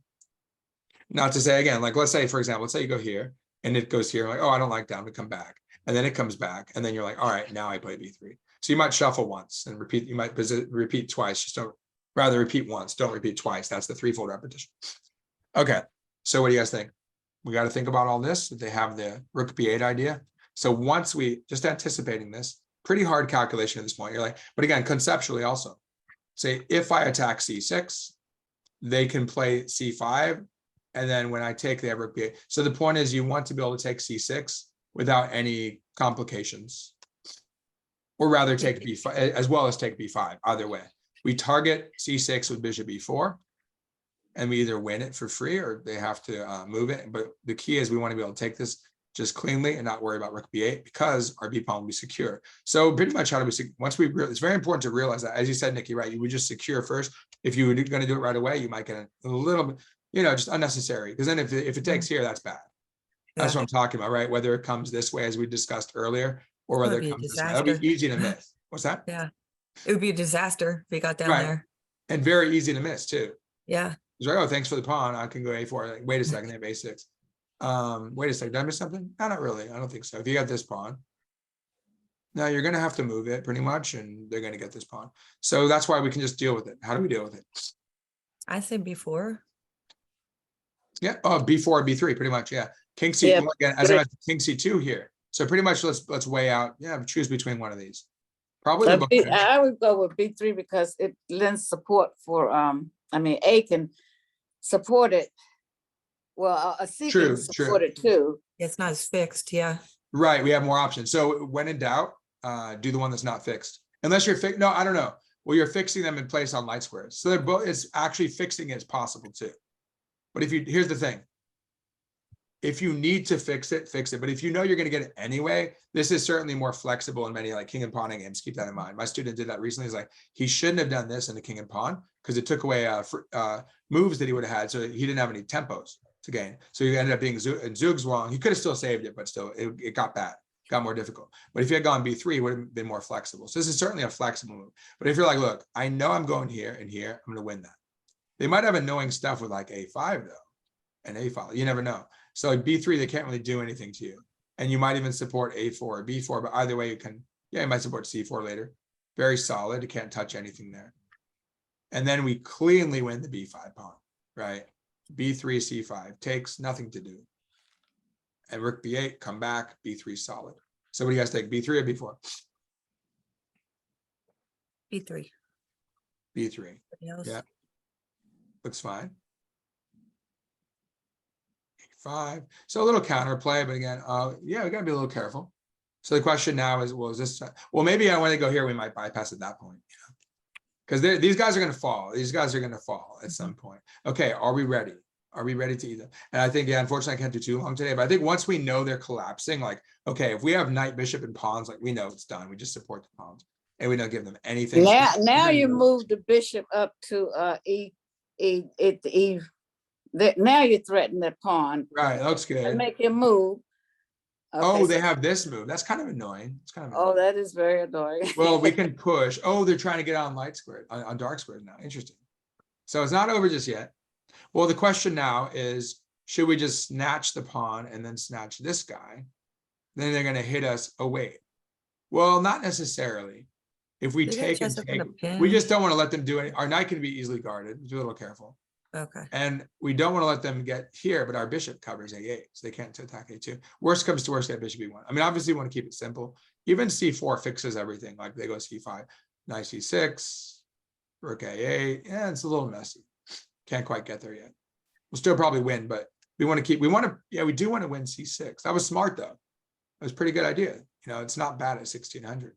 not to say again, like let's say, for example, let's say you go here and it goes here, like, oh, I don't like down to come back. And then it comes back. And then you're like, all right, now I play b3. So you might shuffle once and repeat. You might repeat twice. Just don't, rather repeat once. Don't repeat twice. That's the threefold repetition. Okay. So what do you guys think? We got to think about all this. They have the rook b8 idea. So once we just anticipating this, pretty hard calculation at this point. You're like, but again, conceptually also, say if I attack c6, they can play c5, and then when I take, they have rook b8. So the point is, you want to be able to take c6 without any complications, or rather take b5 as well as take b5. Either way, We target C6 with bishop E4. And we either win it for free or they have to move it. But the key is we want to be able to take this just cleanly and not worry about rook B8 because our B pawn will be secure. So pretty much how do we, once we, it's very important to realize that, as you said, Nikki, right? You would just secure first. If you were going to do it right away, you might get a little bit, just unnecessary. Because then if it takes here, that's bad. That's Yeah. what I'm talking about, right? Whether it comes this way, as we discussed earlier, or whether That'd it be a comes this way. That'll be disaster. easy to miss. What's that? Yeah. It would be a disaster if we got down Right. there. And very easy to miss too. Yeah. He's like, oh, thanks for the pawn. I can go A4. Like, wait a second, they have A6. Wait a second, did I miss something? No, not really. I don't think so. If you got this pawn, now you're gonna have to move it pretty much, and they're gonna get this pawn. So that's why we can just deal with it. How do we deal with it? I say before. Yeah, oh, B4, B3, pretty much, yeah. King C, Yeah, well, again, as I mentioned, King C2 here. So pretty much let's weigh out, choose between one of these. Probably the book. I would go with B3 because it lends support for, A can support it. Well, a C True, can support it too. It's not as fixed. Yeah. Right, we have more options. So when in doubt, do the one that's not fixed. Unless you're no, I don't know. Well, you're fixing them in place on light squares. So they're both, it's actually fixing it is possible too. But here's the thing. If you need to fix it, fix it. But if you know you're going to get it anyway, this is certainly more flexible in many like king and pawn games. Keep that in mind. My student did that recently. He's like, he shouldn't have done this in the king and pawn because it took away moves that he would have had. So he didn't have any tempos to gain. So he ended up being Zug's wrong. He could have still saved it, but still it got bad, got more difficult. But if he had gone B3, it would have been more flexible. So this is certainly a flexible move. But if you're like, look, I know I'm going here and here, I'm going to win that. They might have annoying stuff with like A5 though, and A5. You never know. So like B3, they can't really do anything to you. And you might even support A4 or B4, but either way you can, you might support C4 later. Very solid, you can't touch anything there. And then we cleanly win the B5 pawn, right? B3, C5, takes nothing to do. And rook B8, come back, B3 solid. So what do you guys take, B3 or B4? B3. B3, Else? yeah. Looks fine. 5. So a little counterplay, but again, we gotta be a little careful. So the question now is, well, is this, well, maybe I want to go here, we might bypass at that point, because these guys are going to fall. These guys are going to fall at some point. Okay, are we ready? Are we ready to either? And I think, unfortunately, I can't do too long today, but I think once we know they're collapsing, like, okay, if we have knight, bishop, and pawns, like we know it's done. We just support the pawns, and we don't give them anything. Now you move the bishop up to now you threaten the pawn. Right, looks And good. make him move. Oh, Okay, they so- have this move. That's kind of annoying. It's kind of Oh, annoying. that is very annoying. Well, we can push. Oh, they're trying to get on light squares, on dark squares now. Interesting. So it's not over just yet. Well, the question now is, should we just snatch the pawn and then snatch this guy? Then they're going to hit us. Oh, wait. Well, not necessarily. If we They got take and Joseph in a take, we pin. just don't want to let them do it. Our knight can be easily guarded. Be a little careful. Okay. And we don't want to let them get here, but our bishop covers A8, so they can't attack A2. Worst comes to worst, get bishop E1. I mean, obviously, we want to keep it simple. Even C4 fixes everything. Like they go C5, knight C6, rook A8. Yeah, it's a little messy. Can't quite get there yet. We'll still probably win, but we want to keep. We do want to win C6. That was smart though. That was a pretty good idea. It's not bad at 1600.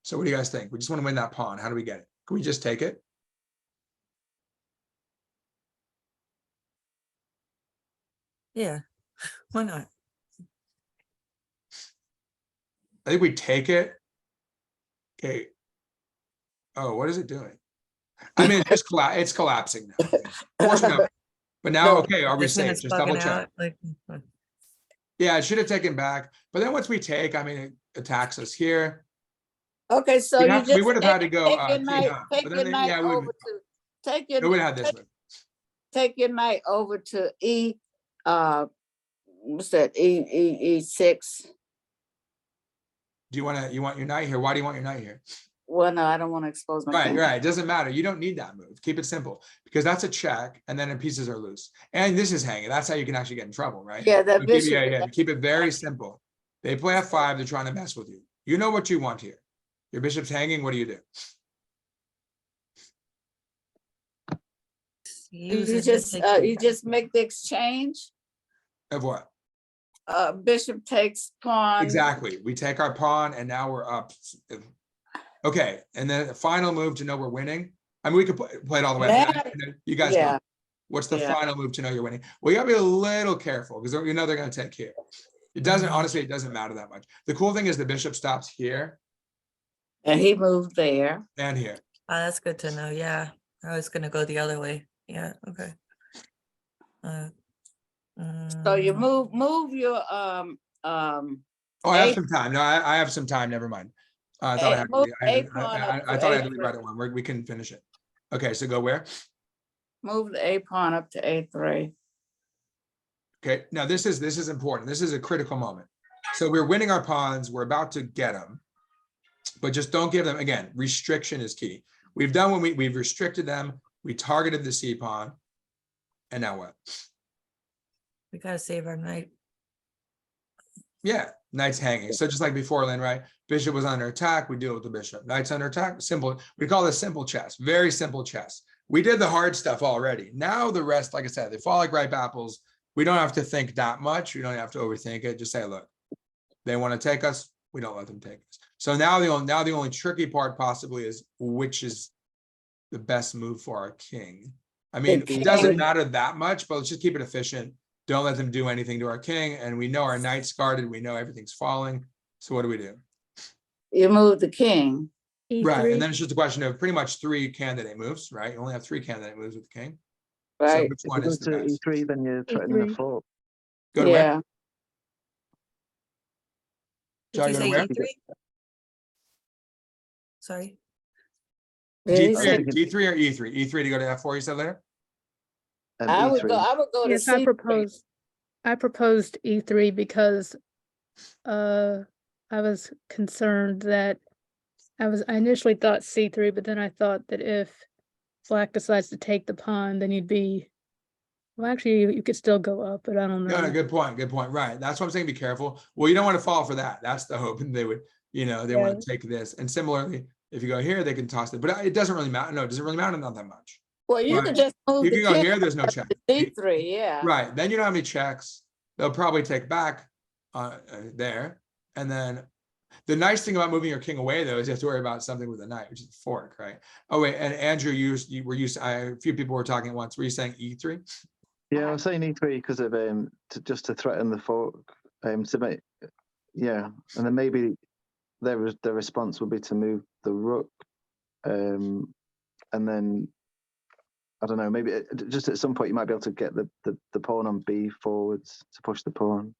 So what do you guys think? We just want to win that pawn. How do we get it? Can we just take it? Yeah. Why not? I think we take it. Okay. Oh, what is it doing? I mean, it's collapsing now. Fortunately, but now, okay, are we Just when safe? it's Just double bugging check. out, like, Yeah, it should have taken back. But then once we take, I mean, it attacks us here. Okay, so We you have- just. we would have had to go, Take your T, knight, huh? take But your then they- knight yeah, we over would- to, take your. We would have had this take- one. Take your knight over to what's that, E6. Do you want your knight here? Why do you want your knight here? Well, no, I don't want to expose my. Right, king. right. It doesn't matter. You don't need that move. Keep it simple because that's a check, and then the pieces are loose. And this is hanging. That's how you can actually get in trouble, right? Yeah, that So bishop. keep it very simple. They play F5. They're trying to mess with you. You know what you want here. Your bishop's hanging. What do? You just make the exchange. Of what? Bishop takes pawn. Exactly. We take our pawn, and now we're up. Okay, and then the final move to know we're winning. I mean, we could play it all the way. up. That- You guys yeah. go. What's the Yeah. final move to know you're winning? Well, you gotta be a little careful because you know they're gonna take here. It doesn't, Mhm. honestly, it doesn't matter that much. The cool thing is the bishop stops here And he moved there. and here. That's good to know. Yeah, I was gonna go the other way. Yeah, okay. So you Mm, move your, Oh, I have Eight- some time. No, I have some time. Never mind. I thought I had to move leave. I had to- pawn up I to thought I had to leave A3. right at one. We can finish it. Okay, so go where? Move the A pawn up to A3. Okay, now this is important. This is a critical moment. So we're winning our pawns. We're about to get them, but just don't give them, again, restriction is key. We've done when we've restricted them. We targeted the C pawn. And now what? we gotta save our knight. Yeah, knight's hanging. So just like before, Lynn, right? Bishop was under attack. We deal with the bishop. Knight's under attack. Simple. We call this simple chess. Very simple chess. We did the hard stuff already. Now the rest, like I said, they fall like ripe apples. We don't have to think that much. We don't have to overthink it. Just say, look, they want to take us. We don't let them take us. So now the only tricky part possibly is which is the best move for our king. I mean, The it doesn't king. matter that much, but let's just keep it efficient. Don't let them do anything to our king. And we know our knight's guarded. We know everything's falling. So what do we do? You move the king. Right. E3. And then it's just a question of pretty much 3 candidate moves, right? You only have 3 candidate moves with the king. So Right. which If one you go is the to best? E3, then you're threatening the E3. fork. Go to where? Yeah. Did Shall I you go to say where? E3? Sorry. Yeah, he D3, said, D3 or E3? E3 to go to F4, you said later? And I would E3. go to Yes, I C3. proposed E3 because I was concerned that I initially thought C3, but then I thought that if Black decides to take the pawn, then well, actually, you could still go up, but I don't No, know. good point. Good point. Right. That's what I'm saying. Be careful. Well, you don't want to fall for that. That's the hope. And they would, they want to take this. And similarly, if you go here, they can toss it. But it doesn't really matter. No, does it really matter? Not that much. Well, you Right. could just move You the can go king here. There's no check. to C3, yeah. Right. Then you don't have any checks. They'll probably take back there. And then the nice thing about moving your king away, though, is you have to worry about something with a knight, which is a fork, right? Oh, wait. And Andrew, a few people were talking at once. Were you saying E3? Yeah, I was saying E3 because of just to threaten the fork. To make, yeah, and then maybe their response would be to move the rook, and then I don't know. Maybe just at some point you might be able to get the pawn on B forwards to push the pawn.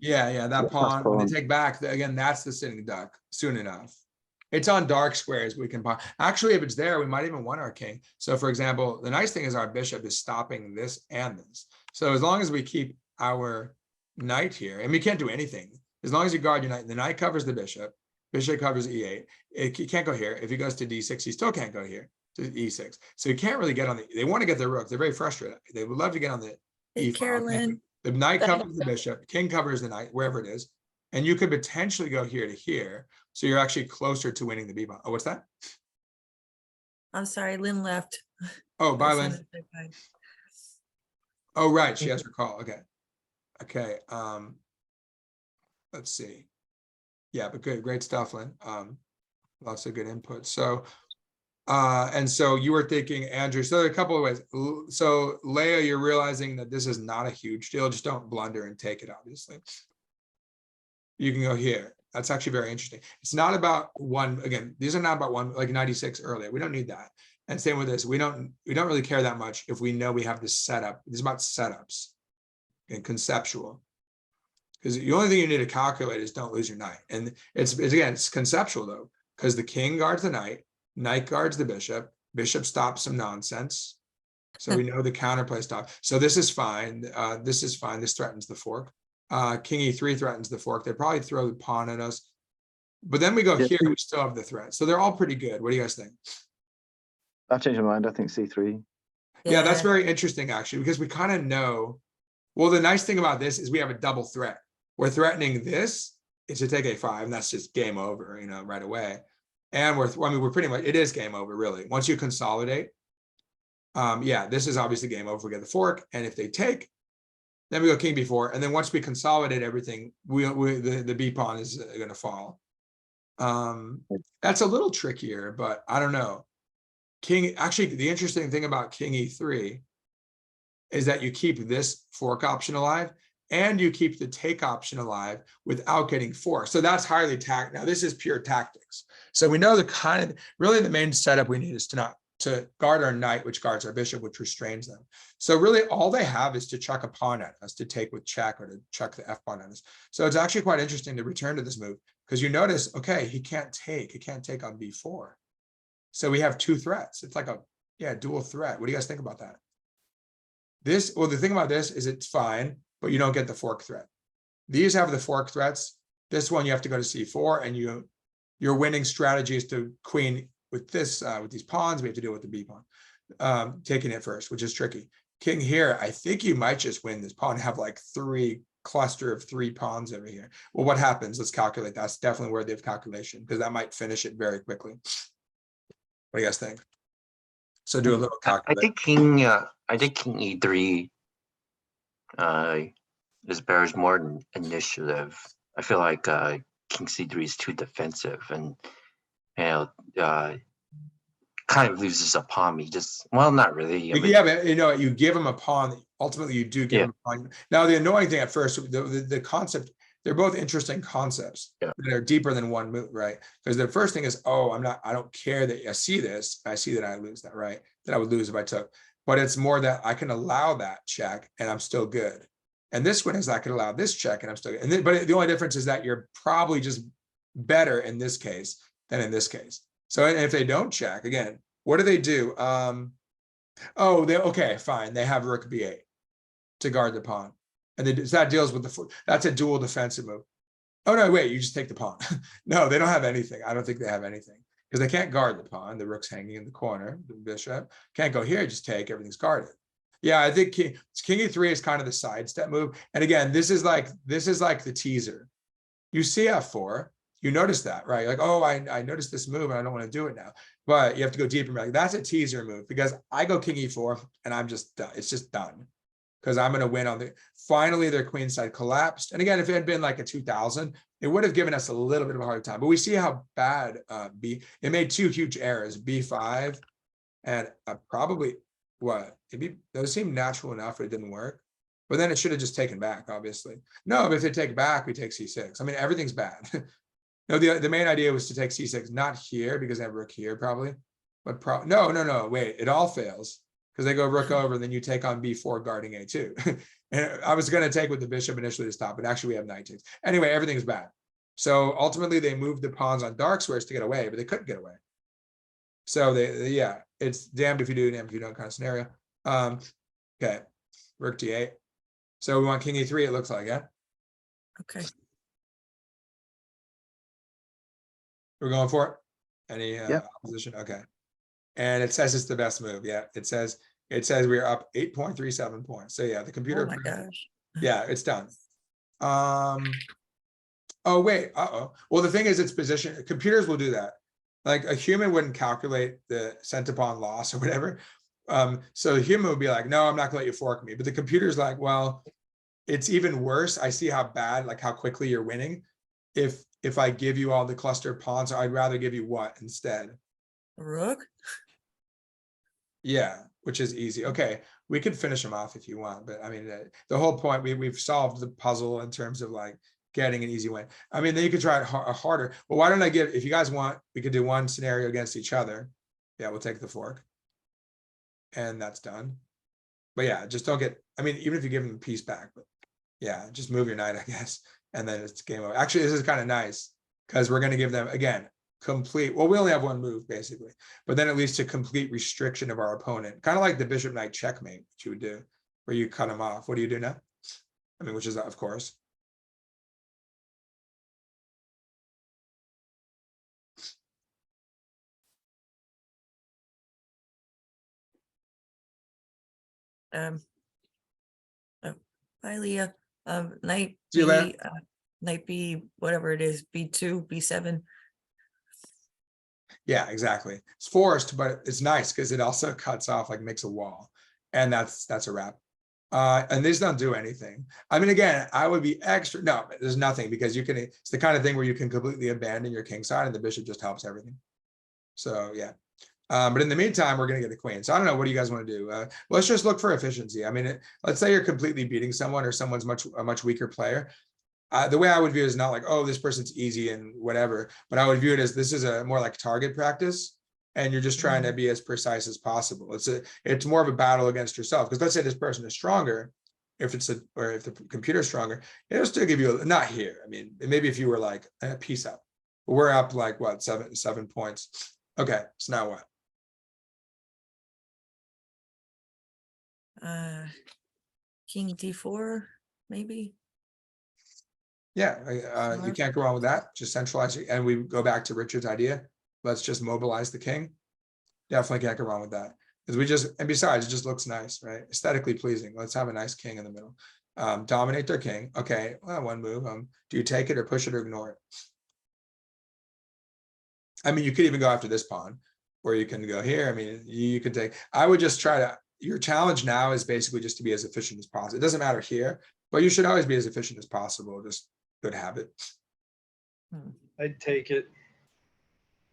Yeah, that Pass pawn. When pawn. they take back, again, that's the sitting duck soon enough. It's on dark squares. We can actually, if it's there, we might even want our king. So for example, the nice thing is our bishop is stopping this and this. So as long as we keep our knight here, and we can't do anything, as long as you guard your knight, the knight covers the bishop covers E8. He can't go here. If he goes to D6, he still can't go here to E6. So he can't really get on they want to get the rook. They're very frustrated. They would love to get on the Hey, E file. Carolyn. The knight covers the bishop, king covers the knight, wherever it is. And you could potentially go here to here. So you're actually closer to winning the B pawn. Oh, what's that? I'm sorry, Lynn left. Oh, I bye, just Lynn. wanted to say bye. Oh, right. She has her call. Okay. Okay. Let's see. Yeah, but good. Great stuff, Lynn. Lots of good input. So, and so you were thinking, Andrew, so there are a couple of ways. So Leah, you're realizing that this is not a huge deal. Just don't blunder and take it, obviously. You can go here. That's actually very interesting. It's not about one, again, these are not about one, like 96 earlier. We don't need that. And same with this, we don't really care that much if we know we have this setup. It's about setups and conceptual. Because the only thing you need to calculate is don't lose your knight. And it's conceptual though, because the king guards the knight guards the bishop stops some nonsense. So we know the counterplay stop. So this is fine. This is fine. This threatens the fork. King E3 threatens the fork. They probably throw the pawn at us. But then we go Yeah. here, we still have the threat. So they're all pretty good. What do you guys think? I've changed my mind. I think C3. Yeah, that's very interesting actually, because we kind of know. Well, the nice thing about this is we have a double threat. We're threatening this is to take A5, and that's just game over, right away. And we're pretty much, it is game over, really. Once you consolidate, yeah, this is obviously game over. We get the fork, and if they take, then we go king b4, and then once we consolidate everything, the B pawn is going to fall. That's a little trickier, but I don't know. Actually, the interesting thing about King E3 is that you keep this fork option alive and you keep the take option alive without getting forked. So that's highly Now this is pure tactics. So we know the kind of, really the main setup we need is to guard our knight, which guards our bishop, which restrains them. So really all they have is to chuck a pawn at us, to take with check, or to chuck the F pawn at us. So it's actually quite interesting to return to this move, because you notice, okay, he can't take on B4. So we have two threats. It's like a dual threat. What do you guys think about that? Well, the thing about this is it's fine, but you don't get the fork threat. These have the fork threats. This one you have to go to C4, and your winning strategy is to queen with this, with these pawns. We have to deal with the B pawn, taking it first, which is tricky. King here, I think you might just win this pawn, have like cluster of 3 pawns over here. Well, what happens? Let's calculate. That's definitely worthy of calculation, because that might finish it very quickly. What do you guys think? So do a little I calculation. think King E3 bears more initiative. I feel like King C3 is too defensive, and kind of loses a pawn. Well, not really. I mean, Yeah, but you give him a pawn. Ultimately, you do give him a pawn. Now, the annoying thing at first, the concept, they're both interesting concepts that are deeper than one move, right? Because the first thing is, I don't care that I see this. I see that I lose that, right? That I would lose if I took. But it's more that I can allow that check and I'm still good. And this one is I can allow this check and I'm still good. But the only difference is that you're probably just better in this case than in this case. So if they don't check, again, what do they do? Okay, fine. They have rook B8 to guard the pawn. And that deals with that's a dual defensive move. Oh, no, wait, you just take the pawn. No, they don't have anything. I don't think they have anything, because they can't guard the pawn. The rook's hanging in the corner, the bishop. Can't go here, just take, everything's guarded. Yeah, I think King E3 is kind of the sidestep move. And again, this is like the teaser. You see F4, you notice that, right? Like, I noticed this move and I don't want to do it now. But you have to go deeper. Like, that's a teaser move, because I go King E4 and I'm just done. It's just done. Because I'm going to win on finally their queen side collapsed. And again, if it had been like a 2000, it would have given us a little bit of a hard time. But we see how bad it made 2 huge errors, B5 and probably those seem natural enough, it didn't work. But then it should have just taken back, obviously. No, but if they take back, we take C6. I mean, everything's bad. No, the main idea was to take C6, not here, because they have rook here probably. But no, wait, it all fails. Because they go rook over, then you take on B4 guarding A2. And I was going to take with the bishop initially to stop, but actually we have knight takes. Anyway, everything's bad. So ultimately they moved the pawns on dark squares to get away, but they couldn't get away. So it's damned if you do, damned if you don't kind of scenario. Okay, rook D8. So we want King E3, it looks like, yeah? Okay. We're going for it? Any opposition? Okay. And it says it's the best move. Yeah, it says we're up 8.37 points. So yeah, the computer. Oh my gosh. Yeah, it's done. Oh wait. Well, the thing is, it's position. Computers will do that. Like a human wouldn't calculate the cent upon loss or whatever. So the human would be like, no, I'm not gonna let you fork me. But the computer's like, well, it's even worse. I see how bad, like how quickly you're winning. If I give you all the cluster of pawns, I'd rather give you what instead? Rook? Yeah, which is easy. Okay, we could finish them off if you want, but I mean, the whole point, we've solved the puzzle in terms of like getting an easy win. I mean, then you could try it harder. Well, why don't I if you guys want, we could do one scenario against each other. Yeah, we'll take the fork. And that's done. But yeah, just don't I mean, even if you give them a piece back, but yeah, just move your knight, I guess. And then it's game over. Actually, this is kind of nice, because we're going to give them, again, complete, well, we only have one move basically, but then at least a complete restriction of our opponent, kind of like the bishop knight checkmate, which you would do, where you cut him off. What do you do now? I mean, which is, of course. Hi, Leah. Knight See you later. B, knight B, whatever it is, B2, B7. Yeah, exactly. It's forced, but it's nice because it also cuts off, like makes a wall. And that's a wrap. And these don't do anything. I mean, again, I would be extra, no, there's nothing because you can, it's the kind of thing where you can completely abandon your king side and the bishop just helps everything. So, yeah. But in the meantime, we're gonna get the queen. So I don't know, what do you guys want to do? Let's just look for efficiency. I mean, let's say you're completely beating someone or someone's a much weaker player. The way I would view it is not like, oh, this person's easy and whatever, but I would view it as this is a more like target practice. And you're just trying to be as precise as possible. It's more of a battle against yourself. Because let's say this person is stronger, if the computer's stronger, it'll still give you not here. I mean, maybe if you were like a piece up, but we're up like what, 7 points. Okay, so now what? King D4, maybe. Yeah, you can't go wrong with that. Just centralize it. And we go back to Richard's idea. Let's just mobilize the king. Definitely can't go wrong with that. Because and besides, it just looks nice, right? Aesthetically pleasing. Let's have a nice king in the middle. Dominate their king. Okay, well, one move. Do you take it or push it or ignore it? I mean, you could even go after this pawn, or you can go here. I mean, you could take, I would just try to, your challenge now is basically just to be as efficient as possible. It doesn't matter here, but you should always be as efficient as possible. Just good habit. I'd take it.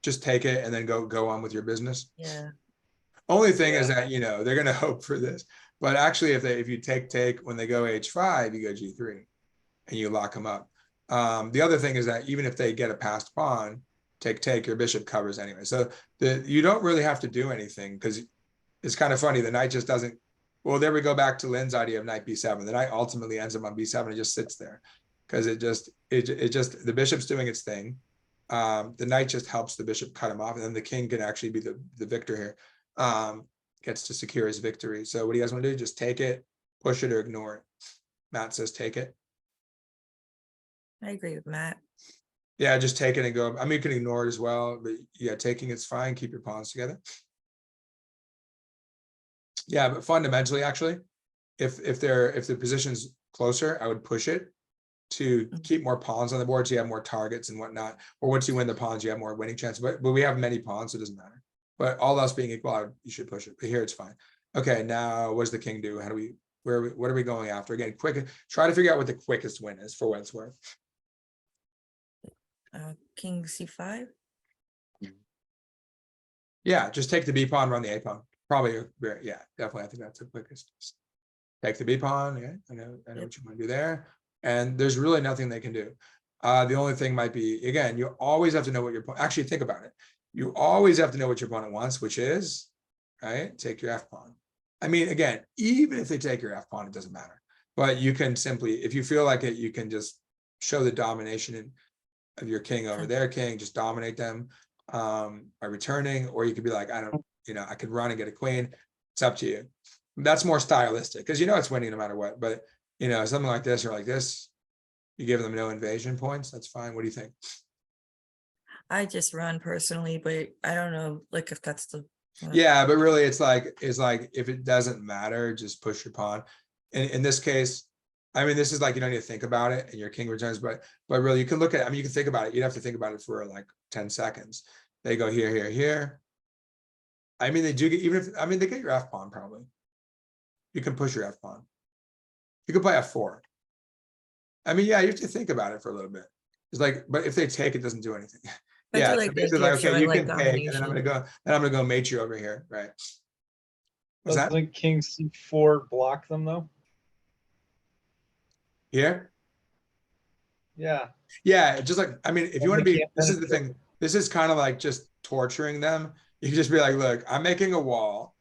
Just take it and then go on with your business. Yeah. Only thing is Yeah. that, you know, they're going to hope for this, but actually if you take, when they go H5, you go G3 and you lock them up. The other thing is that even if they get a passed pawn, take, your bishop covers anyway. So you don't really have to do anything, because it's kind of funny. The knight just doesn't, well, there we go back to Lynn's idea of knight B7. The knight ultimately ends up on B7. It just sits there because it just, the bishop's doing its thing. The knight just helps the bishop cut him off, and then the king can actually be the victor here. Gets to secure his victory. So what do you guys want to do? Just take it, push it, or ignore it? Matt says take it. I agree with Matt. Yeah, just take it and go. I mean, you can ignore it as well, but yeah, taking it's fine. Keep your pawns together. Yeah, but fundamentally, actually, if the position's closer, I would push it to keep more pawns on the board, so you have more targets and whatnot. Or once you win the pawns, you have more winning chances. But we have many pawns, so it doesn't matter. But all else being equal, you should push it. But here it's fine. Okay, now what does the king do? What are we going after? Again, quick. Try to figure out what the quickest win is for what it's worth. King C5. Yeah, just take the B pawn, run the A pawn. Probably, yeah, definitely. I think that's the quickest. Take the B pawn. Yeah, I know what you want to do there. And there's really nothing they can do. The only thing might be, again, you always have to know what your actually think about it. You always have to know what your opponent wants, which is, right? Take your F pawn. I mean, again, even if they take your F pawn, it doesn't matter. But you can simply, if you feel like it, you can just show the domination of your king over their king, just dominate them by returning, or you could be like, I could run and get a queen. It's up to you. That's more stylistic because it's winning no matter what. But something like this or like this, you give them no invasion points. That's fine. What do you think? I just run personally, but I don't know, like if that's the. Yeah, but really, it's like if it doesn't matter, just push your pawn. In this case, I mean, this is like you don't need to think about it, and your king returns. But really, you can look at it. I mean, you can think about it. You'd have to think about it for like 10 seconds. They go here, here, here. I mean, they do get they get your F pawn probably. You can push your F pawn. You could play F4. I mean, yeah, you have to think about it for a little bit. It's like, but if they take, it doesn't do anything. Yeah, so basically like, okay, you can take, and then I'm gonna go mate you over here, right? What's that? Doesn't King C4 block them though? Here? Yeah. Yeah, just like, I mean, if you want to They be, can't this is the penetrate. thing. This is kind of like just torturing them. You can just be like, look, I'm making a wall.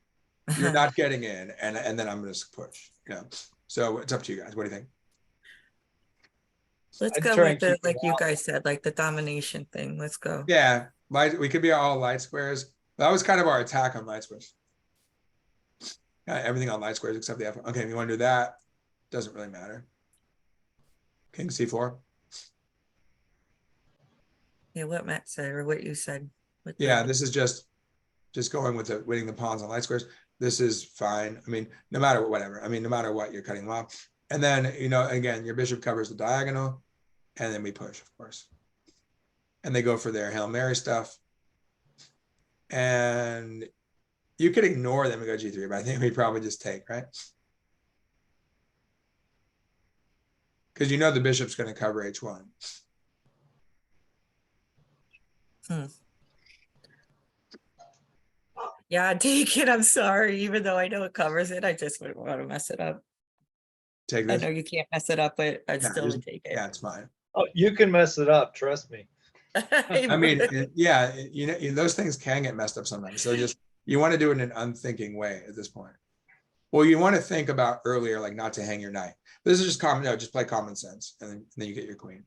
You're not getting in, and then I'm gonna push. So it's up to you guys. What do you think? Let's I'd go try with and the, keep it like you out. guys said, like the domination thing. Let's go. Yeah, we could be all light squares. That was kind of our attack on light squares. Everything on light squares except the F. Okay, if you want to do that, doesn't really matter. King C4. Yeah, what Matt said or what you said. Yeah, this is just going with winning the pawns on light squares. This is fine. I mean, no matter what, whatever. I mean, no matter what, you're cutting them off. And then, again, your bishop covers the diagonal, and then we push, of course. And they go for their Hail Mary stuff. And you could ignore them and go G3, but I think we probably just take, right? Because you know the bishop's going to cover h1. Yeah, I take it. I'm sorry. Even though I know it covers it, I just wouldn't want to mess it up. Take I this. know you can't mess it up, but I Yeah, still just- would take it. yeah, it's fine. Oh, you can mess it up, trust me. I mean, yeah, you know, those things can get messed up sometimes. So just, you want to do it in an unthinking way at this point. Well, you want to think about earlier, like not to hang your knight. This is just common, no, just play common sense, and then you get your queen.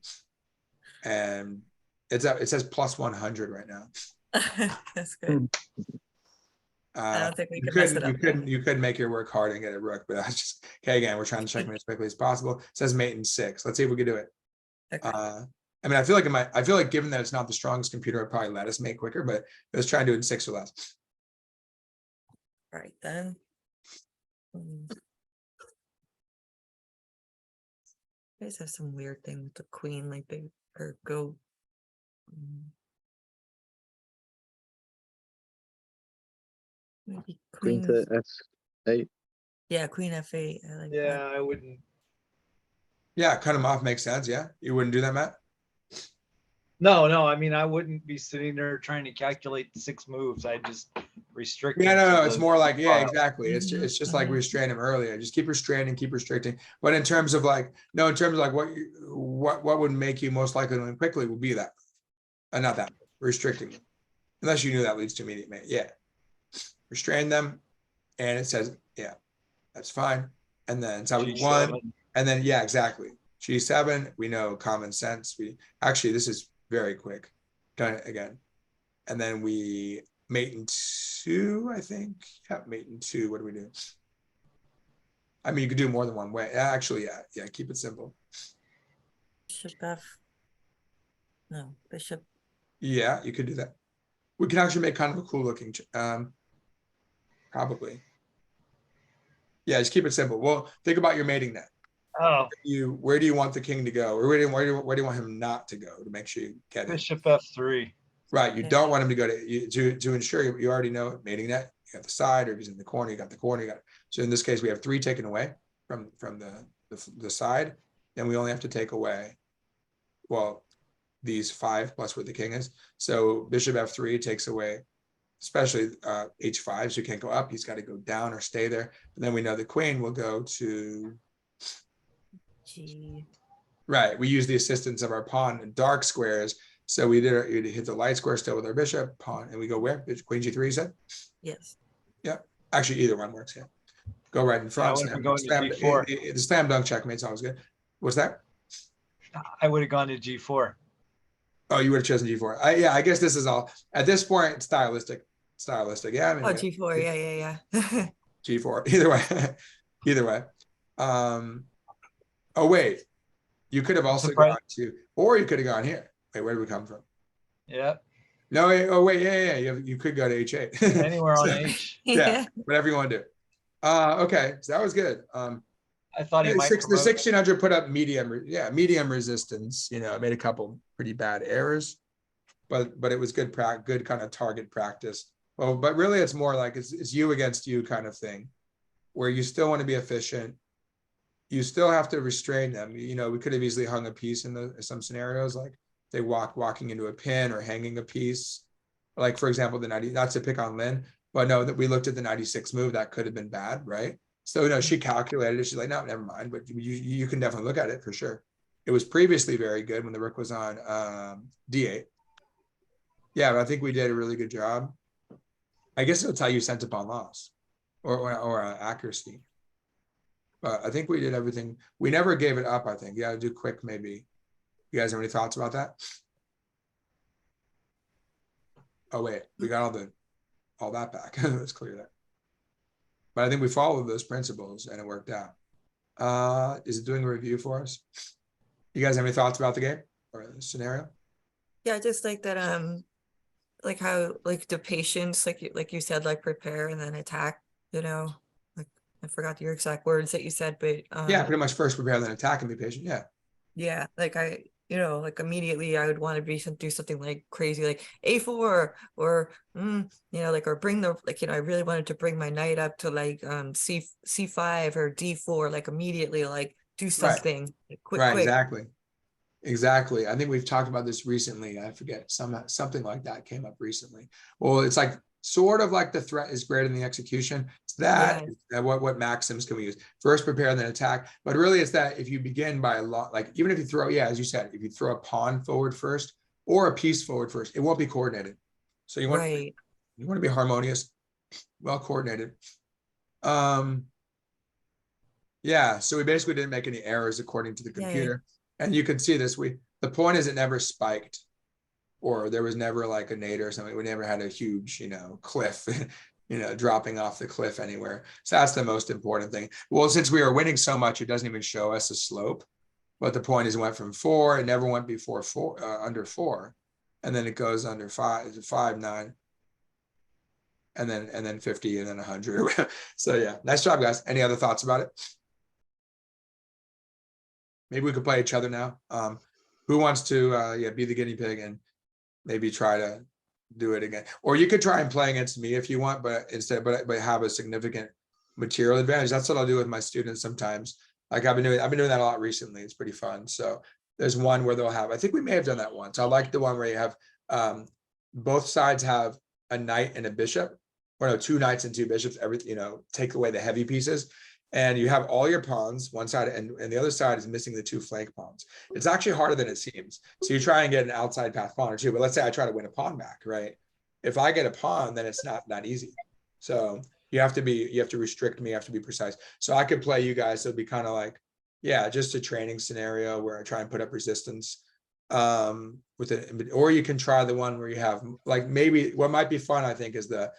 And it says plus 100 right now. That's good. I don't think we can mess it up. You could make your work hard and get a rook, but that's just, okay, again, we're trying to checkmate as quickly as possible. It says mate in 6. Let's see if we can do it. Okay. I mean, I feel like given that it's not the strongest computer, it probably let us mate quicker, but let's try and do it in 6 or less. All right, then. You guys have some weird thing with the queen, like they go. Maybe Queen queen. to f8. Yeah, queen f8. I like that. Yeah, I wouldn't. Yeah, cut them off makes sense. Yeah, you wouldn't do that, Matt? No, I mean, I wouldn't be sitting there trying to calculate the 6 moves. I just restrict. Yeah, them to no, it's the more like, yeah, file. exactly. It's just like we restrained him earlier. Just keep restraining, keep restricting. But in terms of like, no, in terms of like what would make you most likely to win quickly would be that, and not that restricting them, unless you knew that leads to immediate mate. Yeah, restrain them, and it says, yeah, that's fine. And then it's how we won, G7. and then yeah, exactly. G7, we know common sense. We actually, this is very quick. Done it again, and then we mate in 2, I think. Yeah, mate in 2. What do we do? I mean, you could do more than one way. Actually, yeah, keep it simple. Bishop f. No, bishop. Yeah, you could do that. We can actually make kind of a cool looking, probably. Yeah, just keep it simple. Well, think about your mating net. Oh, Where do you want the king to go, or where do you want him not to go to make sure you get it? bishop f3. Right, you Okay. don't want him to go to ensure you already know mating net. You got the side, or if he's in the corner, you got the corner. You got so in this case we have 3 taken away from the side. Then we only have to take away, well, these 5 plus where the king is. So bishop f3 takes away, especially h5, so you can't go up. He's got to go down or stay there. And then we know the queen will go to. G. Right, we use the assistance of our pawn in dark squares. So we hit the light square still with our bishop, pawn, and we go where? Queen g3, you said? Yes. Yeah, actually either one works, yeah. Go right in front. would have gone to G4. The slam dunk checkmate's always good. What's that? I would have gone to g4. Oh, you would have chosen g4. Yeah, I guess this is all, at this point, stylistic. Yeah, I mean, Oh, g4. Yeah. g4, either way. Oh, wait, you could have also Surprise. gone to, or you could have gone here. Wait, where did we come from? Yeah, No, oh wait, yeah, you could go to h8. anywhere on So, H. yeah, whatever you want to do. Okay, so that was good. I thought he The might. 1600 put up medium resistance. You know, it made a couple pretty bad errors, but it was good kind of target practice. Well, but really, it's more like it's you against you kind of thing, where you still want to be efficient. You still have to restrain them. You know, we could have easily hung a piece in some scenarios, like they walking into a pin or hanging a piece. Like for example, the 90, not to pick on Lynn, but no, that we looked at the 96 move, that could have been bad, right? So no, she calculated it. She's like, no, never mind. But you can definitely look at it for sure. It was previously very good when the rook was on d8. Yeah, but I think we did a really good job. I guess it'll tell you sent upon loss or accuracy. But I think we did everything. We never gave it up, I think. Yeah, do quick maybe. You guys have any thoughts about that? Oh wait, we got all that back. Let's clear that. But I think we followed those principles and it worked out. Is it doing a review for us? You guys have any thoughts about the game or the scenario? Yeah, just like that. Like how like the patience, like you said, like prepare and then attack. You know, like I forgot your exact words that you said, but Yeah, pretty much first prepare then attack and be patient. Yeah. Yeah, like like immediately I would want to do something like crazy, like a4 or like, or bring the, like, I really wanted to bring my knight up to like c5 or d4, like immediately, like do something quick, Right, quick. exactly. Exactly. I think we've talked about this recently. I forget, something like that came up recently. Well, it's like sort of like the threat is greater than the execution. It's that, what maxims can we use? First prepare, then attack. But really it's that if you begin by a lot, like even if you throw, yeah, as you said, if you throw a pawn forward first or a piece forward first, it won't be coordinated. So you want to be harmonious, well coordinated. Yeah, so we basically didn't make any errors according to the computer. And you can see this, the point is it never spiked, or there was never like a nade or something. We never had a huge, cliff, dropping off the cliff anywhere. So that's the most important thing. Well, since we were winning so much, it doesn't even show us a slope. But the point is it went from 4, it never went before 4, under 4. And then it goes under 5, 5, 9. And then 50 and then 100. So yeah, nice job, guys. Any other thoughts about it? Maybe we could play each other now. Who wants to be the guinea pig and maybe try to do it again? Or you could try and play against me if you want, but have a significant material advantage. That's what I'll do with my students sometimes. Like I've been doing that a lot recently. It's pretty fun. So there's one where they'll have, I think we may have done that once. I like the one where you have both sides have a knight and a bishop, or no, 2 knights and 2 bishops, take away the heavy pieces. And you have all your pawns, one side, and the other side is missing the 2 flank pawns. It's actually harder than it seems. So you try and get an outside path pawn or 2, but let's say I try to win a pawn back, right? If I get a pawn, then it's not that easy. So you have to restrict me, you have to be precise. So I could play you guys, so it'd be kind of like, yeah, just a training scenario where I try and put up resistance with it. Or you can try the one where you have, like, maybe what might be fun, I think, is the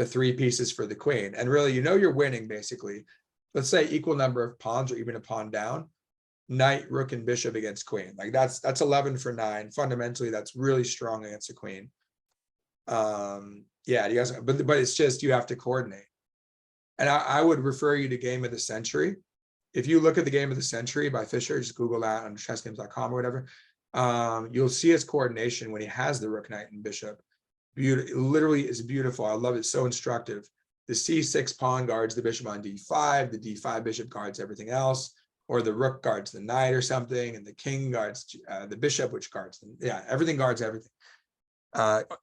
3 pieces for the queen. And really, you're winning basically. Let's say equal number of pawns or even a pawn down, knight, rook, and bishop against queen. Like that's 11 for 9. Fundamentally, that's really strong against a queen. Yeah, you guys, but it's just, you have to coordinate. And I would refer you to Game of the Century. If you look at the Game of the Century by Fisher, just Google that on chessgames.com or whatever, you'll see his coordination when he has the rook, knight, and bishop. It literally is beautiful. I love it. So instructive. The c6 pawn guards the bishop on d5, the d5 bishop guards everything else, or the rook guards the knight or something, and the king guards the bishop, which guards them. Yeah, everything guards everything.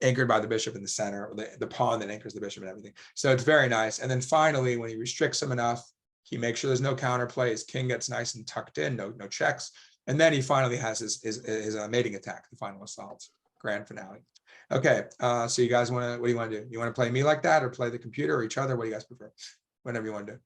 Anchored by the bishop in the center, or the pawn that anchors the bishop and everything. So it's very nice. And then finally, when he restricts him enough, he makes sure there's no counterplay. His king gets nice and tucked in, no checks. And then he finally has his mating attack, the final assault, grand finale. Okay, so you guys what do you want to do? You want to play me like that, or play the computer, or each other? What do you guys prefer? Whatever you want to do.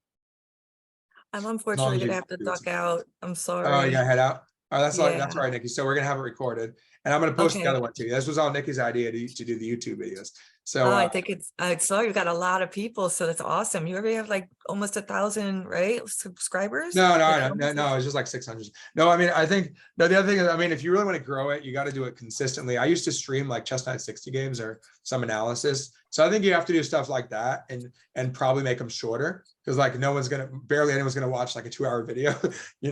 I'm unfortunately gonna have to duck out. I'm sorry. Oh, you gotta head out? Oh, that's all Yeah. right, Nikki. So we're gonna have it recorded, and I'm gonna post the Okay. other one too. This was all Nikki's idea to do the YouTube videos. So Oh, I think I saw you got a lot of people, so that's awesome. You already have like almost 1,000, right? Subscribers? No, Like, it's just like 600. No, I mean, I think the other thing is, I mean, if you really want to grow it, you got to do it consistently. I used to stream like Chess Night 60 games or some analysis. So I think you have to do stuff like that and probably make them shorter, because like barely anyone's gonna watch like a 2-hour video,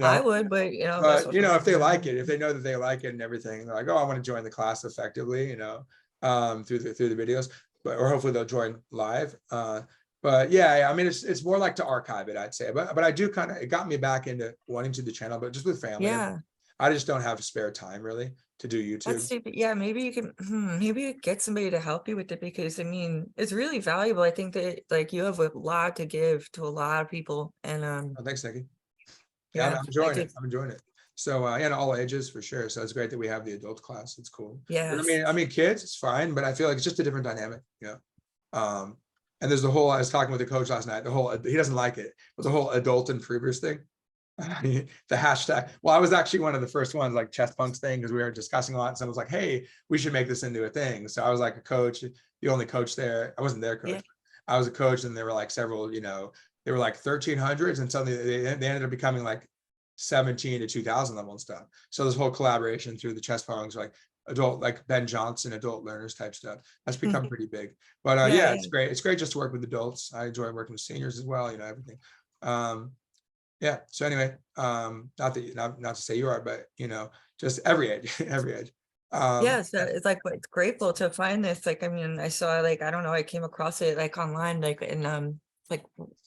I would, but that's But what if they like it, if they know that they like it and everything, they're like, oh, I want to join the class effectively, through the videos, or hopefully they'll join live. But yeah, I mean, it's more like to archive it, I'd say. But I do it got me back into wanting to do the channel, but just with family. Yeah. I just don't have spare time really to do YouTube. That's stupid. Yeah, maybe you can maybe you get somebody to help you with it, because I mean it's really valuable. I think that like you have a lot to give to a lot of people. And Oh, thanks, Nikki. yeah, I'm enjoying it. I'm enjoying it. So all ages for sure. So it's great that we have the adult class. It's cool. Yeah. I mean, kids, it's fine, but I feel like it's just a different dynamic. And there's the whole, I was talking with the coach last night, he doesn't like it, but the whole adult improvers thing. The hashtag. Well, I was actually one of the first ones, like Chess Punks thing, because we were discussing a lot. And someone was like, hey, we should make this into a thing. So I was like a coach, the only coach there. I wasn't their coach. Yeah. I was a coach, and there were like several, they were like 1300s, and suddenly they ended up becoming like 17 to 2000 level and stuff. So this whole collaboration through the Chess Punks, like adult, like Ben Johnson, adult learners type stuff, that's become pretty big. But yeah, it's great. It's great just to work with adults. I enjoy working with seniors as well, everything. Yeah, so anyway, not to say you are, but just every age. Yeah, so it's like it's grateful to find this. Like, I mean, I saw, like, I don't know, I came across it like online, like in like,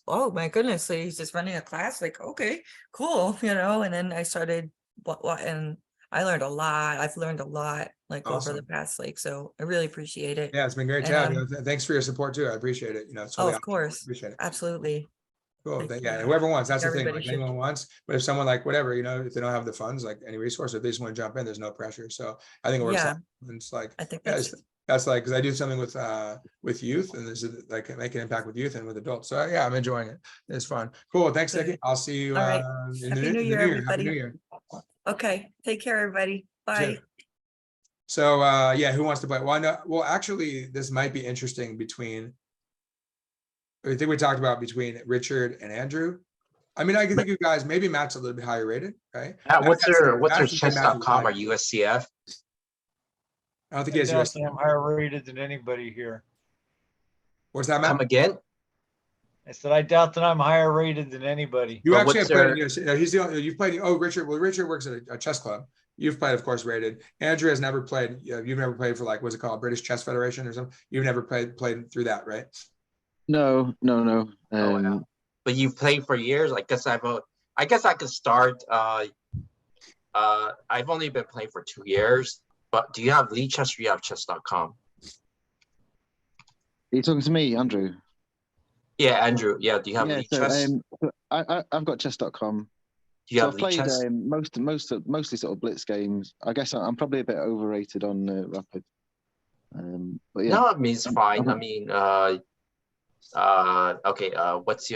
oh my goodness, so he's just running a class, like, okay, cool, you know, and then I started and I learned a lot. I've learned a lot like over the Awesome. past, like, so I really appreciate it. Yeah, it's been great to And have you. Thanks for your support too. I appreciate it. It's totally of optional. course, Appreciate it. absolutely. Cool. Like, Yeah, whoever wants, that's the thing, everybody like should. anyone wants, but if someone like whatever, if they don't have the funds, like any resource, if they just want to jump in, there's no pressure. So I think it works Yeah, out. And it's like, I think yeah, that's that's like, because I do something with youth and this is like make an impact with youth and with adults. So yeah, I'm enjoying it. It's fun. Cool. Thanks, Nikki. good. I'll see you All right. in Happy New the Year, new year. Happy New everybody. Year. Okay, take care, everybody. Bye. So yeah, who wants to play? Well, no, well, actually, this might be interesting between. I think we talked about between Richard and Andrew. I mean, I can think you guys, maybe Matt's a little bit higher rated, right? What's your Matt's the same match with chess.com or Mike. USCF? I don't think I he has doubt US. that I'm higher rated than anybody here. What's that, Come Matt? again? I said, I doubt that I'm higher rated than anybody. You But actually what's have played. your- He's the only. You've played. Oh, Richard. Well, Richard works at a chess club. You've played, of course, rated. Andrew has never played. You've never played for like what's it called, British Chess Federation or something. You've never played through that, right? No. Oh, wow. But you played for years. I guess I guess I could start. I've only been playing for 2 years. But do you have lichess or you have chess.com? Are you talking to me, Andrew? Yeah, Andrew. Yeah, do you have Yeah, lichess? I've got chess.com. Do you So have I've played lichess? mostly sort of blitz games. I guess I'm probably a bit overrated on rapid. But yeah, No, I mean it's fine. I I'm- mean, okay. What's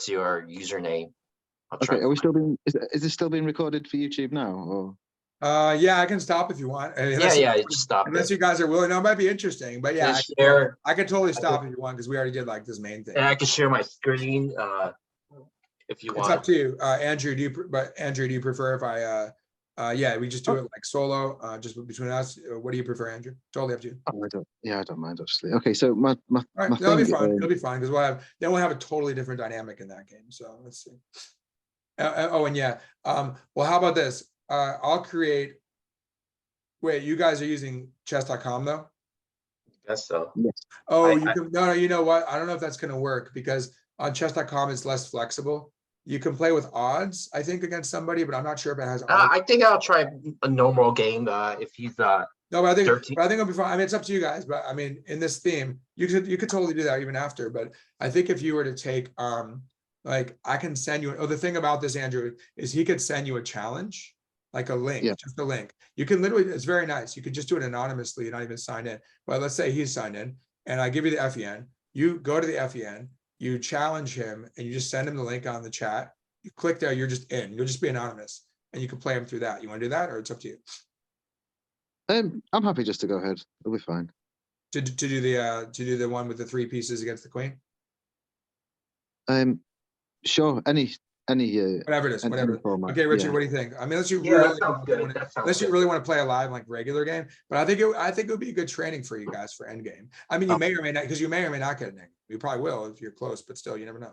your username? I'll try. okay. Are we still being? Is this still being recorded for YouTube now? Or Yeah, I can stop if you want. Yeah, just stop Unless it. you guys are willing. No, it might be interesting, but yeah, Just share, I can totally stop could- if you want because we already did like this main thing. and I can share my screen if you It's up want. to you, Andrew. Andrew, do you prefer if yeah, we just do it like solo, just between us? What do you prefer, Andrew? Totally up to you. I don't mind actually. Okay, so my All right, my that'll be thing. fun. It'll be fun because we'll have a totally different dynamic in that game. So let's see. Oh, and yeah. Well, how about this? I'll create. Wait, you guys are using chess.com though? Guess so. Oh, I- no, you know what? I don't know if that's gonna work because on chess.com it's less flexible. You can play with odds, I think, against somebody, but I'm not sure if it has all. I think I'll try a normal game. If he's No, but I think 13. it'll be fine. I mean, it's up to you guys, but I mean, in this theme, you could totally do that even after. But I think if you were to take like I can send you. Oh, the thing about this, Andrew, is he could send you a challenge, like a link, Yeah. just a link. You can literally, it's very nice. You could just do it anonymously, you're not even signed in. But let's say he's signed in, and I give you the FEN. You go to the FEN, you challenge him, and you just send him the link on the chat. You click there, you're just in. You'll just be anonymous, and you can play him through that. You want to do that, or it's up to you? I'm happy just to go ahead. It'll be fine. To do the one with the 3 pieces against the queen. Sure. Any Whatever it is, any whatever. format, Okay, Richard, yeah. what do you think? I mean, unless you Yeah, really, that sounds good. That sounds unless you good. really want to play a live like regular game, but I think it would be a good training for you guys for Endgame. I mean, you may or may not, because you may or may not get an Endgame. You probably will if you're close, but still, you never know.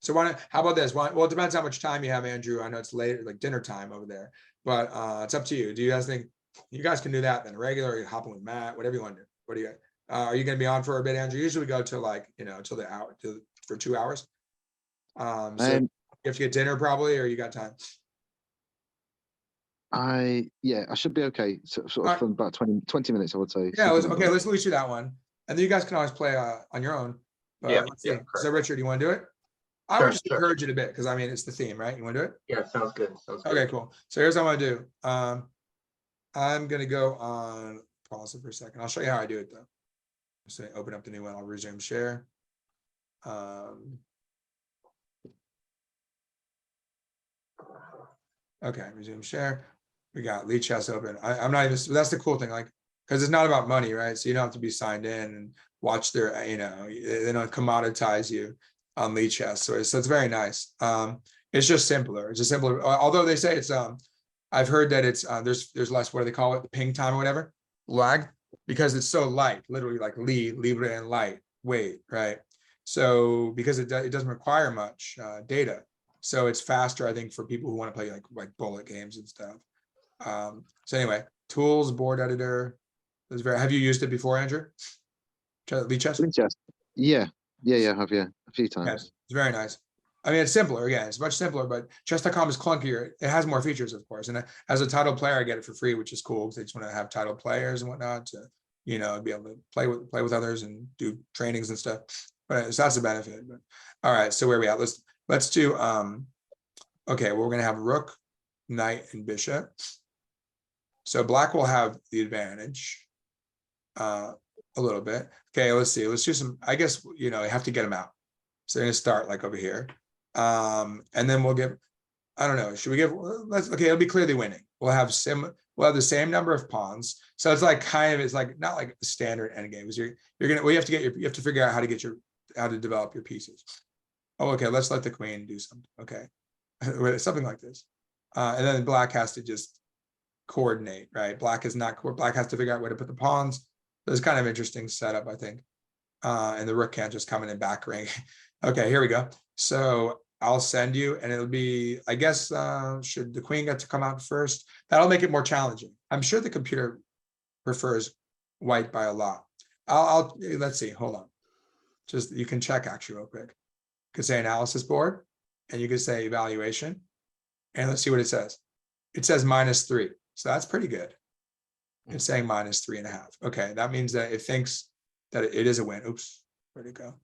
So how about this? Well, it depends how much time you have, Andrew. I know it's late, like dinner time over there, but it's up to you. Do you guys think you guys can do that then regular? Or you hop in with Matt, whatever you want to do. What do you? Are you going to be on for a bit, Andrew? Usually we go till like till the hour for 2 hours. So you have to get dinner probably, or you got time? I should be okay. Sort of from about 20 minutes, I would say. Yeah, something like that. let's at least do that one, and then you guys can always play on your own. But Yeah, let's see. yeah, So, correct. Richard, you want to do it? I Sure, would just sure. encourage it a bit because I mean it's the theme, right? You want to do it? Yeah, sounds good. Sounds good. Okay, cool. So here's what I'm gonna do. I'm gonna go on pause it for a second. I'll show you how I do it though. So open up the new one. I'll resume share. Okay, resume share. We got lichess open. I'm not even. That's the cool thing, like, because it's not about money, right? So you don't have to be signed in and watch their. They don't commoditize you on lichess. So it's very nice. It's just simpler. It's just simpler. Although they say it's I've heard that it's there's less, what do they call it, ping time or whatever, lag, because it's so light, literally like libre and light weight, right? So because it doesn't require much data, so it's faster, I think, for people who want to play like bullet games and stuff. So anyway, tools, board editor. Have you used it before, Andrew? Lichess? Lichess. Yeah, I have, yeah, a few Yes, times. it's very nice. I mean, it's simpler. Again, it's much simpler, but chess.com is clunkier. It has more features, of course. And as a title player, I get it for free, which is cool because they just want to have title players and whatnot to, you know, be able to play with others and do trainings and stuff. But so that's a benefit. But all right, so where are we at? Let's do okay, we're gonna have rook, knight, and bishop. So black will have the advantage a little bit. Okay, let's see. Let's do some, I guess, you know, you have to get them out. So they're gonna start like over here. And then we'll give, I don't know, should we give, okay, it'll be clearly winning. We'll have the same number of pawns. So it's like kind of, it's like not like a standard endgame. You're gonna, well, you have to figure out how to develop your pieces. Oh, okay, let's let the queen do something. Okay. Something like this. And then black has to just coordinate, right? Black has to figure out where to put the pawns. It's kind of interesting setup, I think. And the rook can't just come in and back ring. Okay, here we go. So I'll send you, and it'll be, I guess, should the queen get to come out first? That'll make it more challenging. I'm sure the computer prefers white by a lot. Let's see, hold on. Just, you can check actually real quick. You could say analysis board, and you could say evaluation, and let's see what it says. It says -3, so that's pretty good. It's saying -3.5. Okay, that means that it thinks that it is a win. Oops, where'd it go?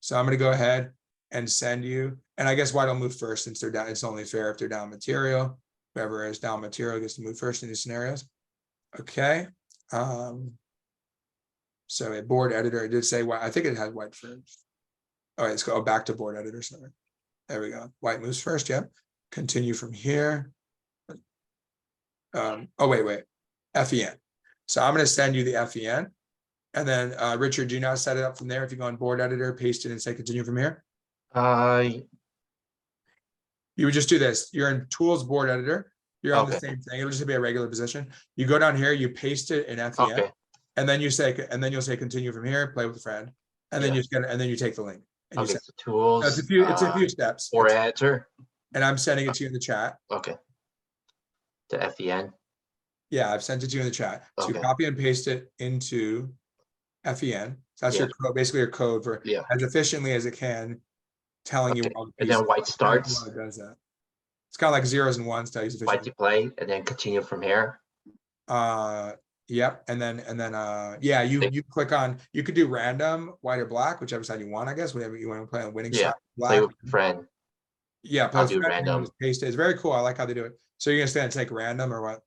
So I'm going to go ahead and send you, and I guess white will move first since they're down. It's only fair if they're down material. Whoever is down material gets to move first in these scenarios. Okay. So a board editor, it did say white. I think it had white first. All right, let's go back to board editor. Sorry. There we go. White moves first. Yep. Continue from here. Oh, wait. FEN. So I'm going to send you the FEN. And then Richard, do you not set it up from there? If you go on board editor, paste it and say continue from here. You would just do this. You're in tools board editor. You're on the Okay. same thing. It'll just be a regular position. You go down here, you paste it in FEN, Okay. and then you'll say continue from here, play with a friend, and then Yeah. you take the link. And you Okay. send, So tools. it's a few steps. Or editor. And I'm sending it to you in the chat. Okay. To FEN. Yeah, I've sent it to you in the chat. So you Okay. copy and paste it into FEN. So that's your code, basically your code for as efficiently as it can, telling you Okay. all the And pieces. then white starts. It does that. It's kind of like zeros and ones to use White efficiently. to play and then continue from here. Yep. And then yeah, you click on, you could do random, white or black, whichever side you want, I guess, whatever you want to play on winning Yeah. side. Play Black. with a friend. Yeah, I'll play do with friend and random. just paste it. It's very cool. I like how they do it. So you're gonna stand and take random or what?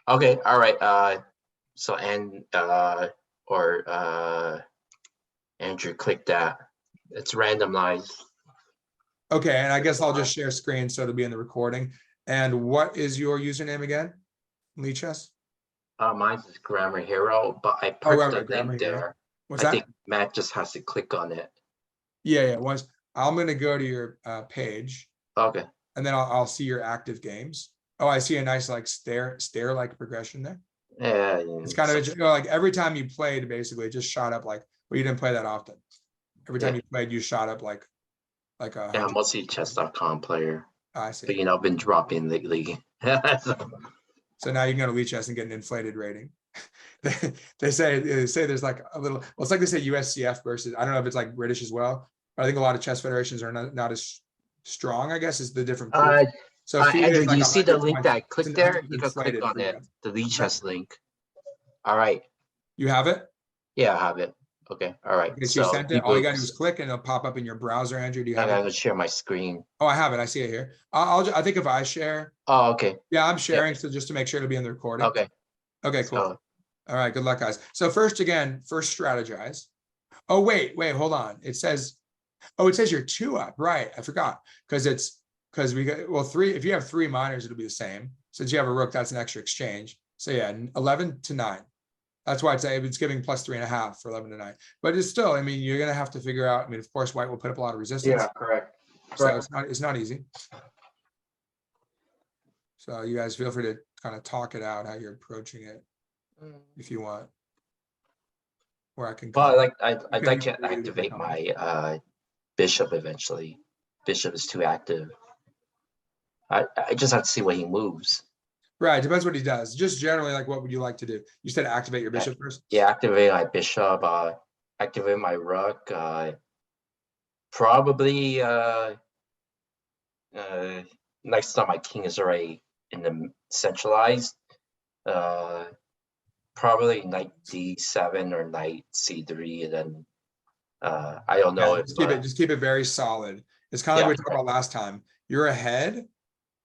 Okay. All right. So Andrew, click that. It's randomized. Okay, and I guess I'll just share screen so it'll be in the recording. And what is your username again? Lichess? Mine is Grammar Hero, but I put right, the Grammar link Hero. there. What's I that? think Matt just has to click on it. Yeah. Once I'm gonna go to your page, Okay. and then I'll see your active games. Oh, I see a nice like stair-like progression there. Yeah. It's kind of, you know, like every time you played, basically, it just shot up like, well, you didn't play that often. Every time you played, you shot up like a Yeah, I'm mostly chess.com player. I see. But you know, I've been dropping lately. So now you can go to Lichess and get an inflated rating. They say there's like a little, well, it's like they say USCF versus, I don't know if it's like British as well, but I think a lot of chess federations are not as strong, I guess, is the different. So Andrew, is do you like see the 100 link points. that I clicked It's there? You can inflated click on for it, you. the Lichess link. All right. You have it? Yeah, I have it. Okay. All right. Okay, so you So sent it. All you got to do is click and it'll pop up in your browser, Andrew. Do you have I'm it? gonna share my screen. Oh, I have it. I see it here. I think if I share, Oh, okay. yeah, I'm sharing. So just to make sure it'll be in the recording. Okay. Okay, cool. So, All right, good luck, guys. So first strategize. Oh, wait, hold on. It says you're 2 up, right? I forgot, because we got, well, 3, if you have 3 minors, it'll be the same. Since you have a rook, that's an extra exchange. So yeah, 11 to 9. That's why it's giving +3.5 for 11 to 9. But it's still, I mean, you're gonna have to figure out, I mean, of course, white will put up a lot of resistance. yeah, correct. So it's not easy. So you guys feel free to kind of talk it out how you're approaching it if you want. Or I can. Well, comment. I'd You like can to read it activate and my bishop eventually. Bishop is too active. I just have to see what he moves. Right, depends what he does. Just generally, like, what would you like to do? You said activate your bishop first? Yeah, activate my bishop, activate my rook, probably, next time my king is already in the centralized, probably knight d7 or knight c3, and then, I don't know Yeah, if, just keep it very solid. It's kind of yeah, like we talked about last time. You're ahead,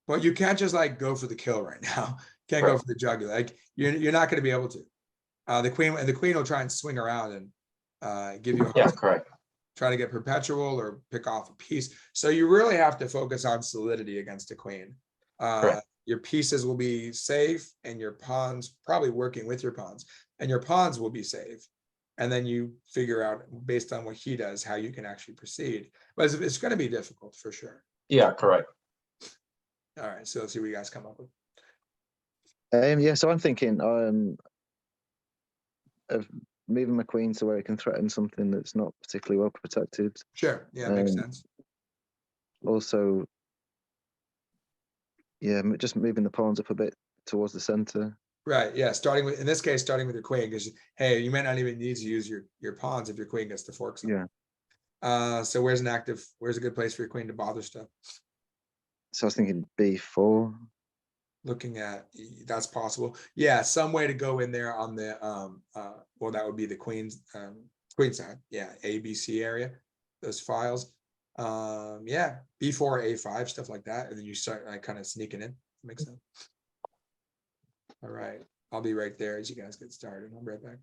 but you can't just like go for the kill right now. Can't go Right. for the jugular. Like you're not going to be able to. The queen will try and swing around and give you a hard yeah, time, correct. try to get perpetual or pick off a piece. So you really have to focus on solidity against a queen. Correct. Your pieces will be safe, and your pawns probably working with your pawns, and your pawns will be safe. And then you figure out based on what he does how you can actually proceed. But it's going to be difficult for sure. Yeah, correct. All right, so let's see what you guys come up with. Yeah, so I'm thinking of moving my queen to where it can threaten something that's not particularly well protected. Sure, yeah, makes Um, sense. Also, yeah, just moving the pawns up a bit towards the center. Right, yeah, starting with, in this case, starting with your queen, because hey, you might not even need to use your pawns if your queen gets to fork something. Yeah. So where's a good place for your queen to bother stuff? So I was thinking b4. Looking at, that's possible. Yeah, some way to go in there on the well, that would be the queen's queen side. Yeah, ABC area, those files. Yeah, b4, a5, stuff like that, and then you start like kind of sneaking in. Makes sense. All right, I'll be right there as you guys get started. I'll be right back.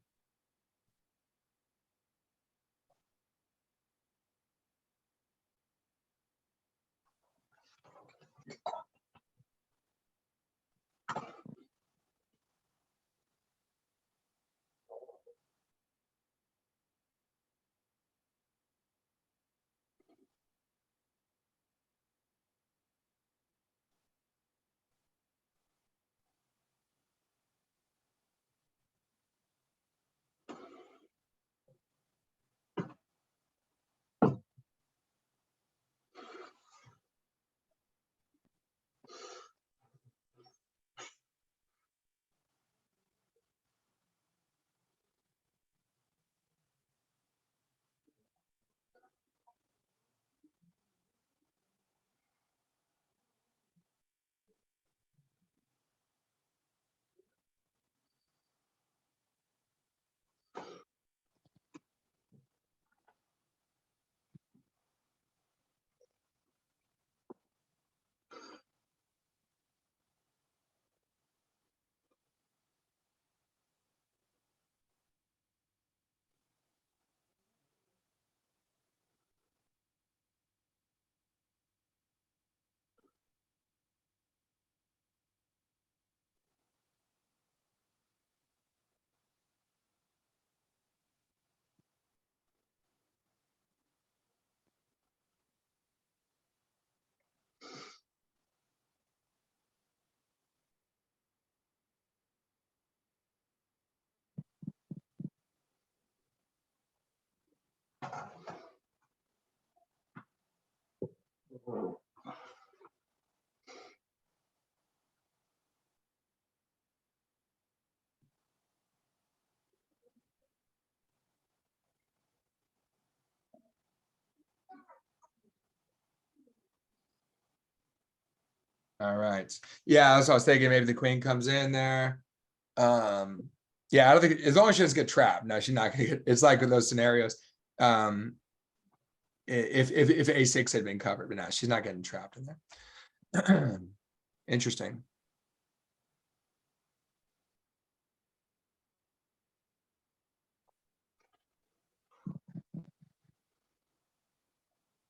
All right. Yeah, that's what I was thinking. Maybe the queen comes in there. Yeah, I don't think, as long as she doesn't get trapped. No, she's not gonna get. It's like with those scenarios. If a6 had been covered, but no, she's not getting trapped in there. Interesting.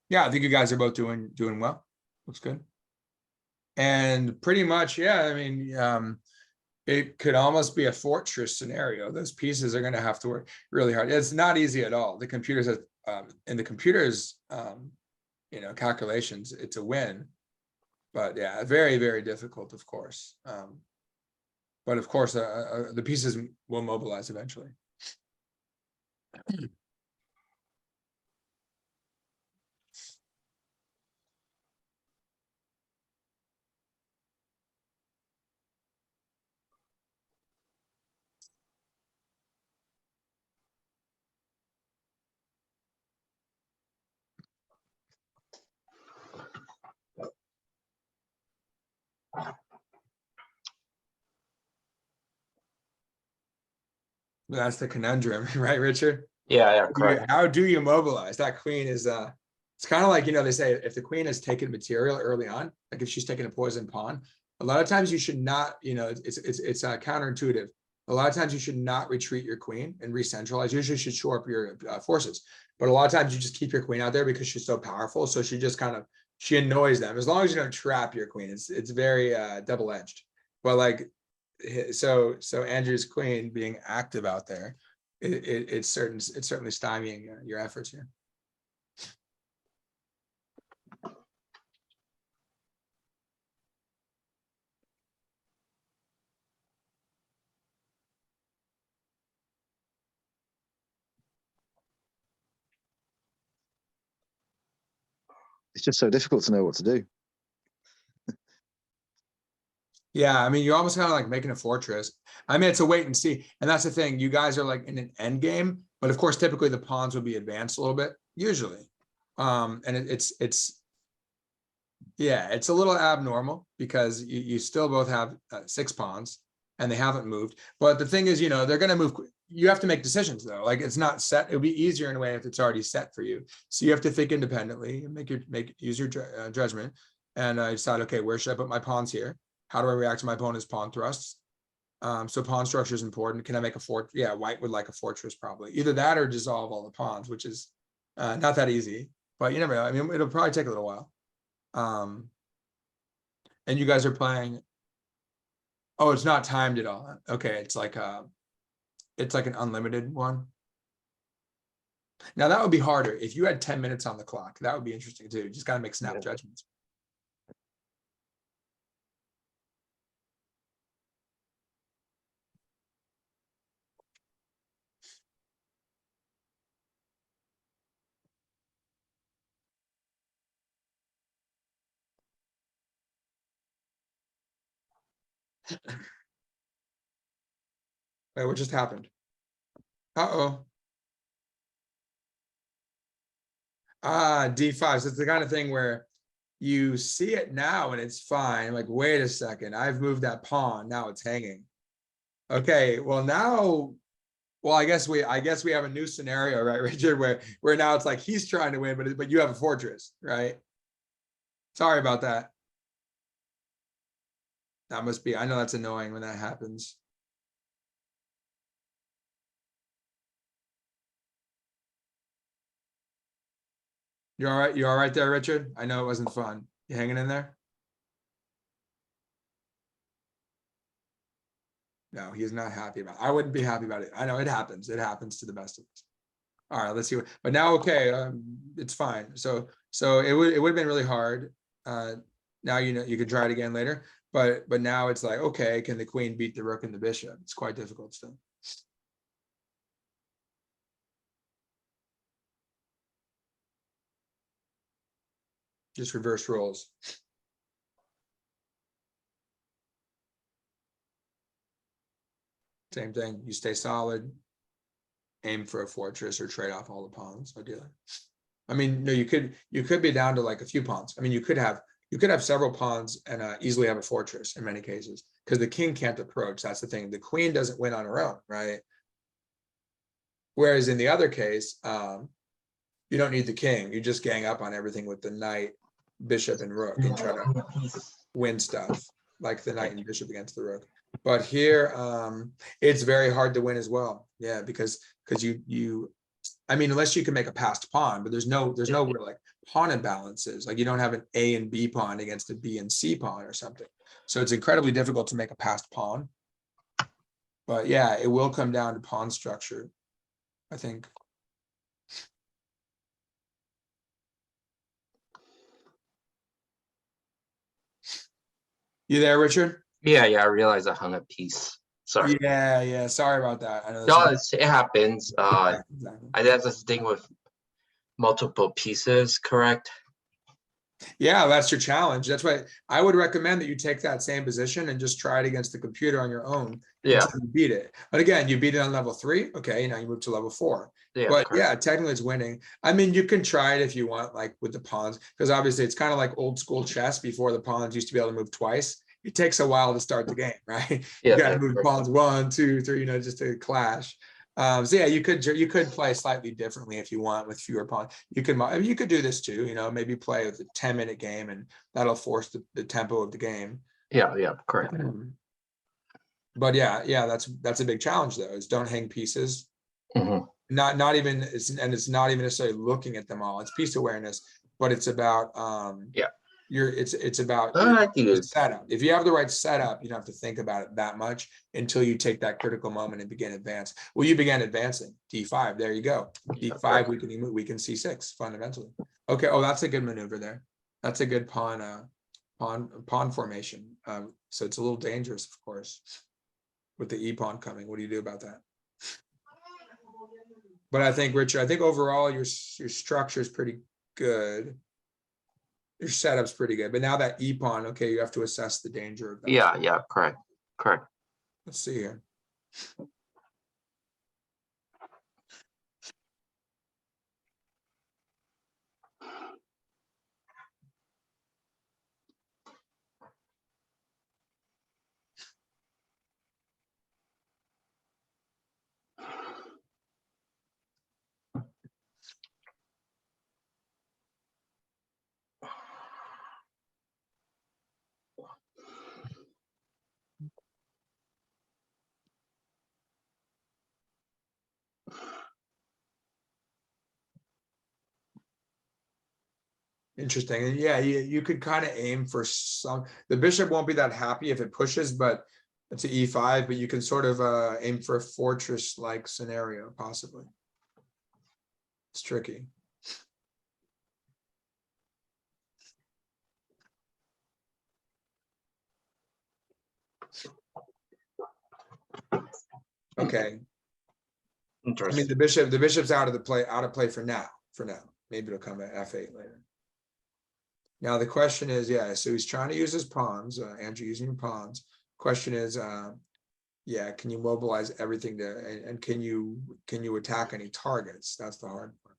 Yeah, I think you guys are both doing well. Looks good. And pretty much, yeah, I mean, it could almost be a fortress scenario. Those pieces are going to have to work really hard. It's not easy at all. The computers have, in the computers, calculations, it's a win. But yeah, very, very difficult, of course. But of course, the pieces will mobilize eventually. That's the conundrum, right, Richard? Yeah, yeah, correct. How do you mobilize? That queen is it's kind of like, you know, they say if the queen has taken material early on, like if she's taken a poison pawn, a lot of times you should not, you know, it's counterintuitive. A lot of times you should not retreat your queen and re-centralize. Usually you should shore up your forces. But a lot of times you just keep your queen out there because she's so powerful. So she just kind of, she annoys them. As long as you don't trap your queen, it's very double-edged. But like, so Andrew's queen being active out there, it's certainly stymieing your efforts here. It's just so difficult to know what to do. Yeah, I mean, you're almost kind of like making a fortress. I mean, it's a wait and see. And that's the thing. You guys are like in an end game, but of course, typically the pawns will be advanced a little bit, usually. And yeah, it's a little abnormal because you still both have 6 pawns and they haven't moved. But the thing is, you know, they're going to move. You have to make decisions though. Like it's not set. It'll be easier in a way if it's already set for you. So you have to think independently and use your judgment and decide, okay, where should I put my pawns here? How do I react to my opponent's pawn thrusts? So pawn structure is important. Can I make a fort? Yeah, white would like a fortress probably. Either that or dissolve all the pawns, which is not that easy. But you never know. I mean, it'll probably take a little while. And you guys are playing. Oh, it's not timed at all. Okay, it's like an unlimited one. Now that would be harder if you had 10 minutes on the clock. That would be interesting too. Just gotta make snap judgments. Wait, what just happened? Uh-oh. D5. So it's the kind of thing where you see it now and it's fine. Like, wait a second, I've moved that pawn. Now it's hanging. Okay, well now, well, I guess we have a new scenario, right, Richard, where now it's like he's trying to win, but you have a fortress, right? Sorry about that. That must be, I know that's annoying when that happens. You all right? You all right there, Richard? I know it wasn't fun. You hanging in there? No, he's not happy about it. I wouldn't be happy about it. I know it happens. It happens to the best of us. All right, let's see what, but now, okay, it's fine. So it would have been really hard. Now, you know, you can try it again later, but now it's like, okay, can the queen beat the rook and the bishop? It's quite difficult still. Just reverse roles. Same thing. You stay solid, aim for a fortress or trade off all the pawns, ideally. I mean, no, you could be down to like a few pawns. I mean, you could have several pawns and easily have a fortress in many cases because the king can't approach. That's the thing. The queen doesn't win on her own, right? Whereas in the other case, you don't need the king. You just gang up on everything with the knight, bishop, and rook and try to win stuff like the knight and bishop against the rook. But here, it's very hard to win as well. Yeah, because you I mean, unless you can make a passed pawn, but there's no real like pawn imbalances. Like you don't have an A and B pawn against a B and C pawn or something. So it's incredibly difficult to make a passed pawn. But yeah, it will come down to pawn structure, I think. You there, Richard? Yeah, I realized I hung a piece. Sorry. Yeah. Sorry about that. I know No, that's it happens. exactly. I think that's the thing with multiple pieces, correct? Yeah, that's your challenge. That's why I would recommend that you take that same position and just try it against the computer on your own Yeah, until you beat it. But again, you beat it on level 3. Okay, now you move to level 4. yeah, But correct. yeah, technically it's winning. I mean, you can try it if you want, like with the pawns, because obviously it's kind of like old school chess before the pawns used to be able to move twice. It takes a while to start the game, right? You Yeah, got to yeah, move correct. pawns 1, 2, 3, you know, just to clash. So yeah, you could play slightly differently if you want with fewer pawns. You could do this too, you know, maybe play with a 10-minute game and that'll force the tempo of the game. Yeah, yeah, correct. But yeah, that's a big challenge though, is don't hang pieces. Mhm. Not even, it's not even necessarily looking at them all. It's piece awareness, but it's about Yeah. it's about I think the it's setup. If you have the right setup, you don't have to think about it that much until you take that critical moment and begin advance. Well, you began advancing D5. There you go. D5. correct. We can C6 fundamentally. Okay. Oh, that's a good maneuver there. That's a good pawn formation. So it's a little dangerous, of course, with the E pawn coming. What do you do about that? But I think, Richard, I think overall your structure is pretty good. Your setup's pretty good, but now that E pawn, okay, you have to assess the danger of that. Yeah, yeah, correct. Let's see here. Interesting. And yeah, you could kind of aim for some, the bishop won't be that happy if it pushes, but it's an E5, but you can sort of aim for a fortress-like scenario, possibly. It's tricky. Okay. I mean, Interesting. the bishop's out of play for now. Maybe it'll come at F8 later. Now the question is, yeah, so he's trying to use his pawns, Andrew using your pawns. Question is, yeah, can you mobilize everything and can you attack any targets? That's the hard part.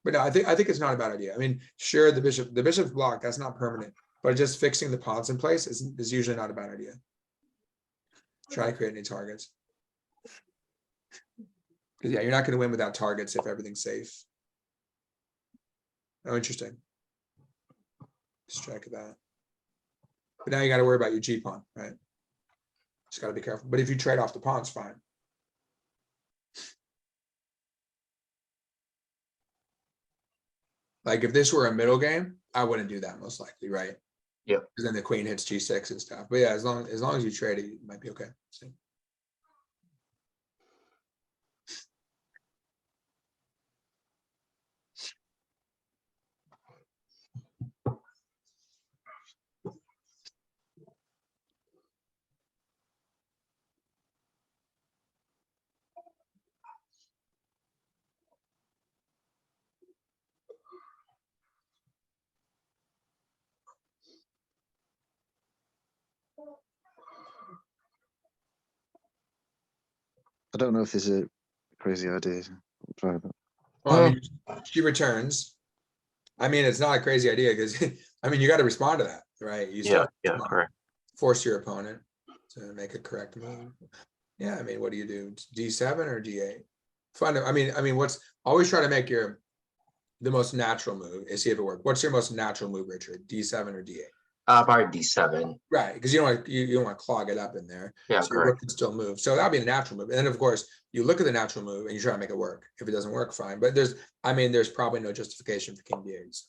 But no, I think it's not a bad idea. I mean, sure, the bishop's blocked, that's not permanent, but just fixing the pawns in place is usually not a bad idea. Try to create any targets. Because yeah, you're not going to win without targets if everything's safe. Oh, interesting. Just check that. But now you got to worry about your G pawn, right? Just got to be careful. But if you trade off the pawns, fine. Like if this were a middle game, I wouldn't do that most likely, right? Yep. Because then the queen hits G6 and stuff. But yeah, as long as you trade it, you might be okay. So. I don't know if this is a crazy idea. I'll try that. Well, I mean, she returns. I mean, it's not a crazy idea because I mean, you got to respond to that, right? You still Yeah, correct. force your opponent to make a correct move. Yeah, I mean, what do you do? D7 or D8? Fun. I mean, what's always try to make the most natural move and see if it works. What's your most natural move, Richard? D7 or D8? Probably D7. Right, because you don't want to clog it up in there. Yeah, so your rook correct. can still move. So that'd be a natural move. And then of course you look at the natural move and you try to make it work. If it doesn't work, fine. But there's probably no justification for King D8.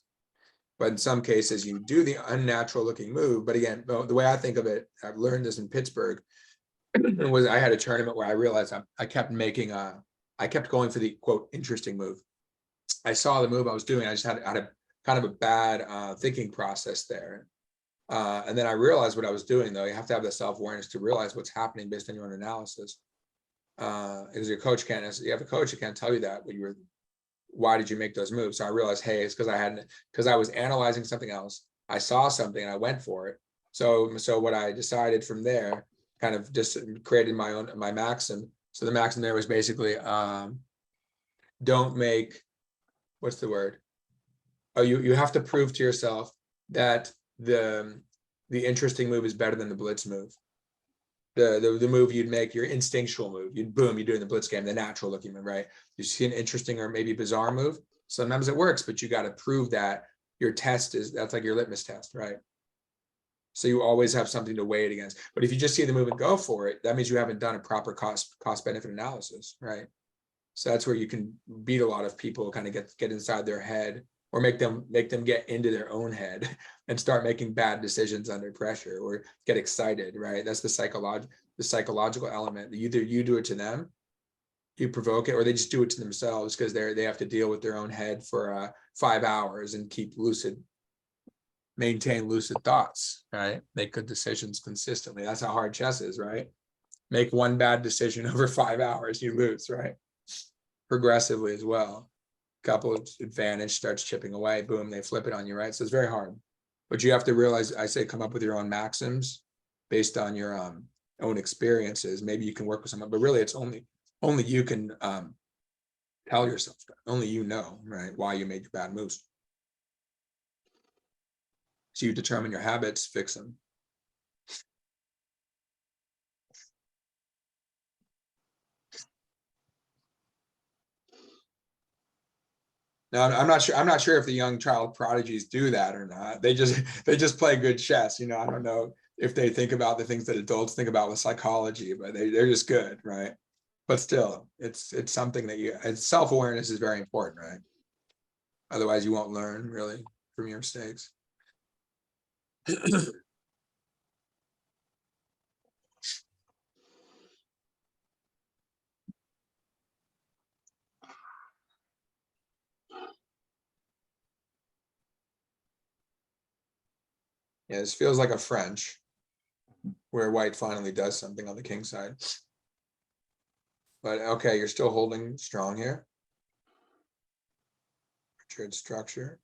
But in some cases you do the unnatural looking move. But again, the way I think of it, I've learned this in Pittsburgh, was I had a tournament where I realized I kept going for the quote interesting move. I saw the move I was doing. I just had a kind of a bad thinking process there. And then I realized what I was doing, though. You have to have the self-awareness to realize what's happening based on your own analysis. Because your coach can't, you have a coach that can't tell you that, but why did you make those moves? So I realized, hey, it's because I was analyzing something else. I saw something and I went for it. So what I decided from there, kind of just created my maxim. So the maxim there was basically, don't make, what's the word? Oh, you have to prove to yourself that the interesting move is better than the blitz move. the move you'd make, your instinctual move, you'd boom, you do it in the blitz game, the natural looking move, right? You see an interesting or maybe bizarre move. Sometimes it works, but you got to prove that your test is, that's like your litmus test, right? So you always have something to weigh it against. But if you just see the move and go for it, that means you haven't done a proper cost benefit analysis, right? So that's where you can beat a lot of people, kind of get inside their head, or make them get into their own head and start making bad decisions under pressure, or get excited, right? That's the psychological element. Either you do it to them, you provoke it, or they just do it to themselves because they have to deal with their own head for 5 hours and maintain lucid thoughts, right? Make good decisions consistently. That's how hard chess is, right? Make one bad decision over 5 hours, you lose, right? Progressively as well. Couple of advantage starts chipping away, boom, they flip it on you, right? So it's very hard. But you have to realize, I say, come up with your own maxims based on your own experiences. Maybe you can work with someone, but really it's only you can tell yourself that. Only you know, right, why you made your bad moves. So you determine your habits, fix them. Now, I'm not sure if the young child prodigies do that or not. They just play good chess. I don't know if they think about the things that adults think about with psychology, but they're just good, right? But still, it's something that self-awareness is very important, right? Otherwise you won't learn really from your mistakes. Yeah, this feels like a French, where white finally does something on the king side. But okay, you're still holding strong here. Richard structure.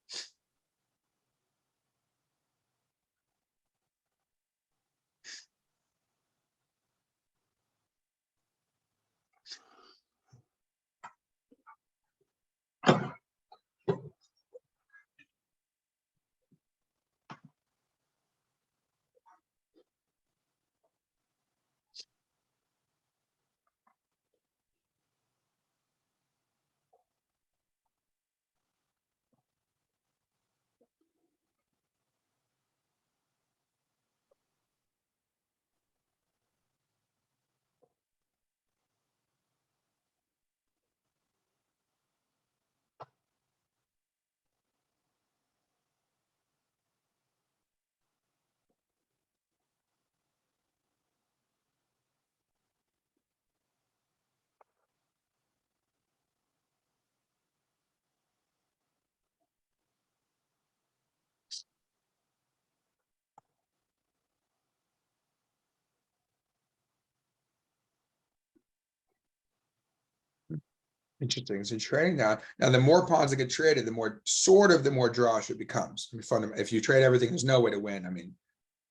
Interesting. So trading down. Now, the more pawns that get traded, the more drawish it becomes. If you trade everything, there's no way to win. I mean,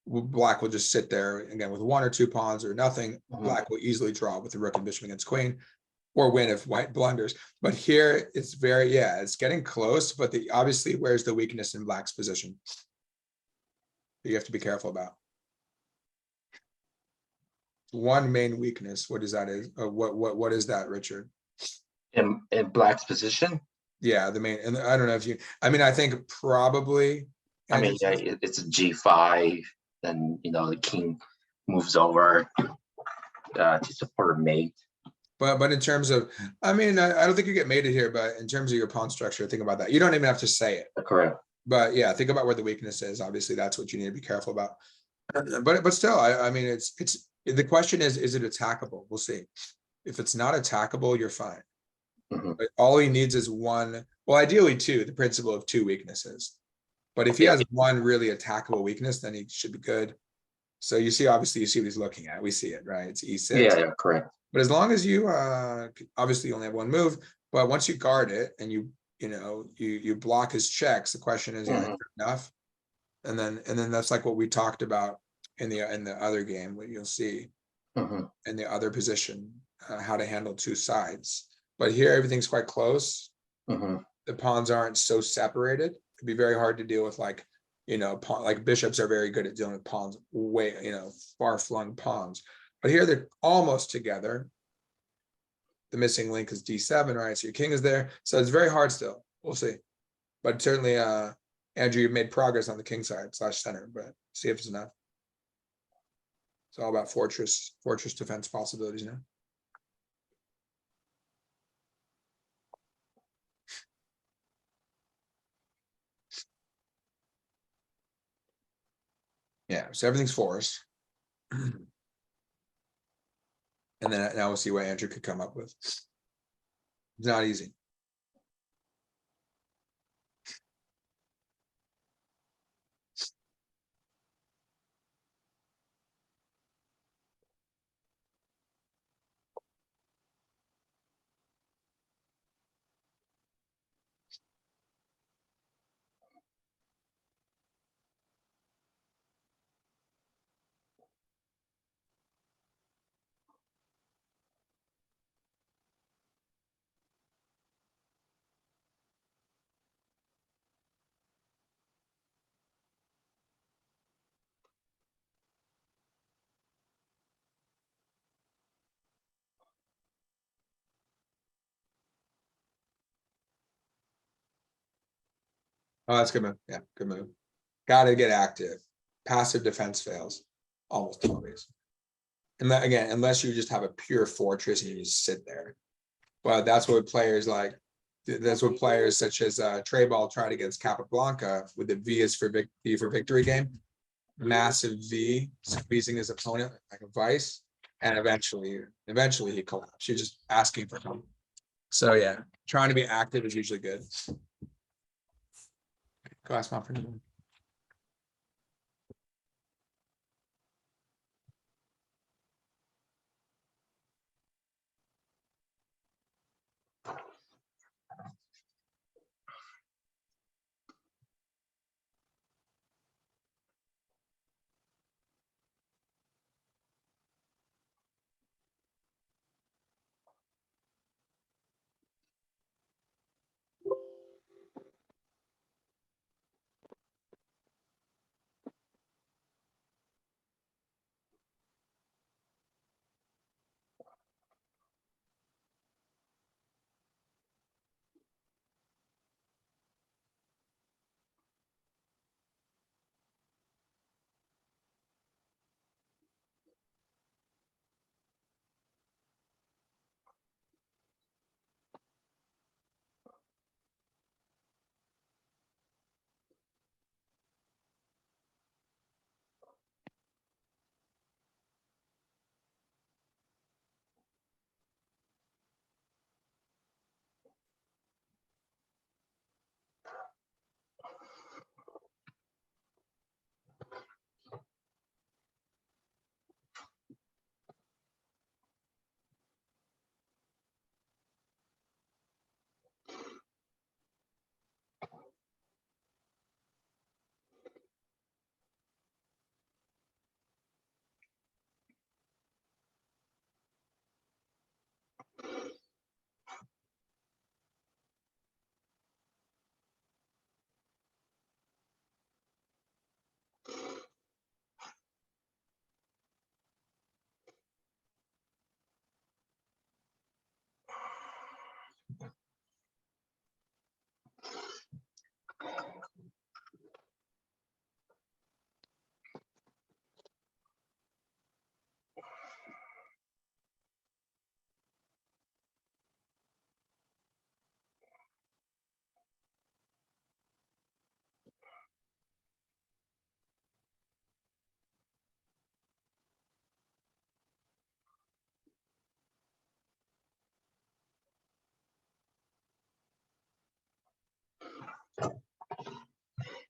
black will just sit there again with 1 or 2 pawns or nothing. Black will easily draw with the rook and bishop against queen, or win if white blunders. But here it's it's getting close. But obviously, where's the weakness in black's position? You have to be careful about. One main weakness. What is that? What is that, Richard? In black's position? Yeah, the main, and I don't know if you, I think probably. I mean, yeah, it's a G5, then the king moves over to support a mate. But in terms of, I don't think you get mated here, but in terms of your pawn structure, think about that. You don't even have to say it. Correct. But yeah, think about where the weakness is. Obviously, that's what you need to be careful about. But still, it's the question is it attackable? We'll see. If it's not attackable, you're fine. But all he needs is one, well, ideally 2, the principle of 2 weaknesses. But if he has one really attackable weakness, then he should be good. So you see, obviously, you see what he's looking at. We see it, right? It's E6. Yeah, correct. But as long as you obviously only have one move, but once you guard it and you block his checks, the question is, enough. And then that's like what we talked about in the other game, what you'll see in the other position, how to handle 2 sides. But here everything's quite close. The pawns aren't so separated. It'd be very hard to deal with like bishops are very good at dealing with pawns, far-flung pawns. But here they're almost together. The missing link is D7, right? So your king is there. So it's very hard still. We'll see. But certainly, Andrew, you've made progress on the king side / center, but see if it's enough. It's all about fortress defense possibilities now. Yeah, so everything's forced. And then now we'll see what Andrew could come up with. It's not easy. Oh, that's a good move. Yeah, good move. Got to get active. Passive defense fails almost always. And that, again, unless you just have a pure fortress and you just sit there. But that's what players like. That's what players such as Trey Ball tried against Capablanca with the V is for V for victory game. Massive V, squeezing his opponent like a vice, and eventually he collapsed. You're just asking for help. So yeah, trying to be active is usually good. Go ask Mom for another one.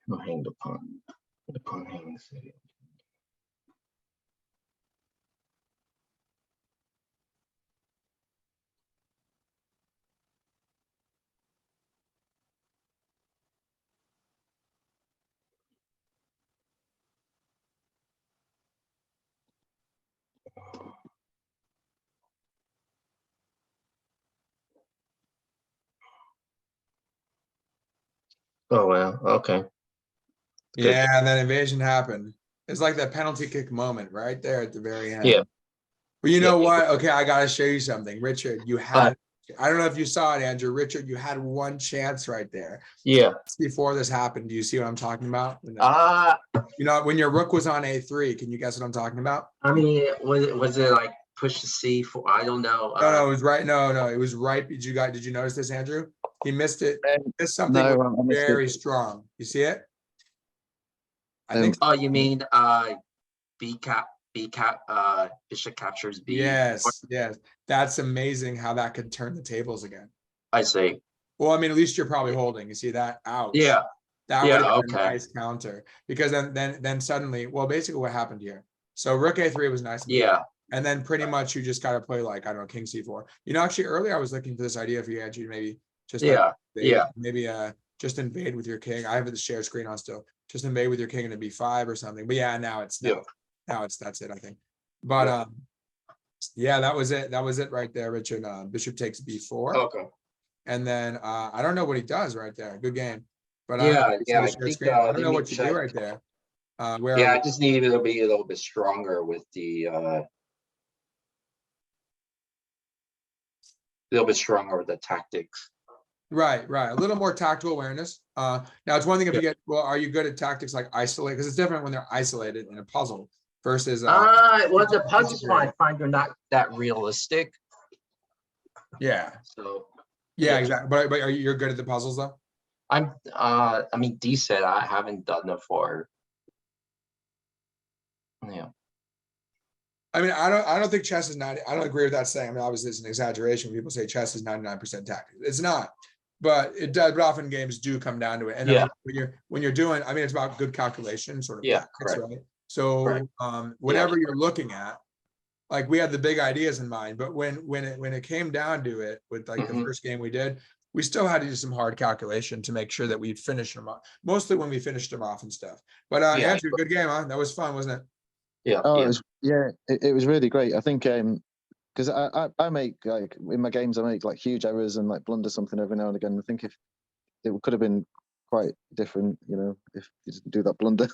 No, hang the pawn. The pawn hangs. Oh wow. Okay. Good. Yeah, and that invasion happened. It's like that penalty kick moment right there at the very end. Yeah. But you know Yeah. what? Okay, I gotta show you something. Richard, you had, I don't know if you saw it, Andrew. Richard, you had one chance right there. Yeah. Before this happened, do you see what I'm talking about? Uh, You know, when your rook was on A3, can you guess what I'm talking about? I mean, was it like push to C4? I don't know. No, it was right. No, it was right. Did you notice this, Andrew? He missed it. Missed something No, I missed it. very strong. You see it? I think. Oh, you mean B cap, bishop captures B? Yes, yes. That's amazing how that could turn the tables again. I see. Well, I mean, at least you're probably holding. You see that? Ouch. Yeah. That Yeah, would have been a okay. nice counter, because then suddenly, well, basically what happened here. So rook A3 was nice. Yeah. And then pretty much you just got to play like, I don't know, king C4. You know, actually earlier I was looking for this idea for you, Andrew, maybe just like Yeah. Yeah. maybe just invade with your king. I have the share screen on still. Just invade with your king into B5 or something. But yeah, now it's Yeah. that's it, I think. But Yeah. yeah, that was it. That was it right there, Richard. Bishop takes B4. Okay. And then I don't know what he does right there. Good game. But Yeah, yeah, I I think, don't know let me what you do check. right there. Where Yeah, I just needed to be a little bit stronger with the tactics. right, a little more tactical awareness. Now it's one thing if you get, well, are you good at tactics like isolate? Because it's different when they're isolated in a puzzle versus Well, the puzzles one I find are not that realistic. yeah, So yeah, exactly. But you're good at the puzzles though? I mean, decent. I haven't done it for. Yeah. I mean, I don't think chess is 90. I don't agree with that saying. I mean, obviously it's an exaggeration when people say chess is 99% tactics. It's not, but it does. But often games do come down to it. And I Yeah. mean, when you're doing, I mean, it's about good calculation, sort of. Yeah, tactics, correct. right? So Correct. whatever you're looking at, like we had the big ideas in mind, but when it came down to it, with like the Mhm. first game we did, we still had to do some hard calculation to make sure that we'd finish them off. Mostly when we finished them off and stuff. But Yeah. Andrew, good game, huh? That was fun, wasn't it? Yeah. Oh, Yeah. it was really great. I think because I make like in my games I make like huge errors and like blunder something every now and again. I think if it could have been quite different, you know, if you didn't do that blunder.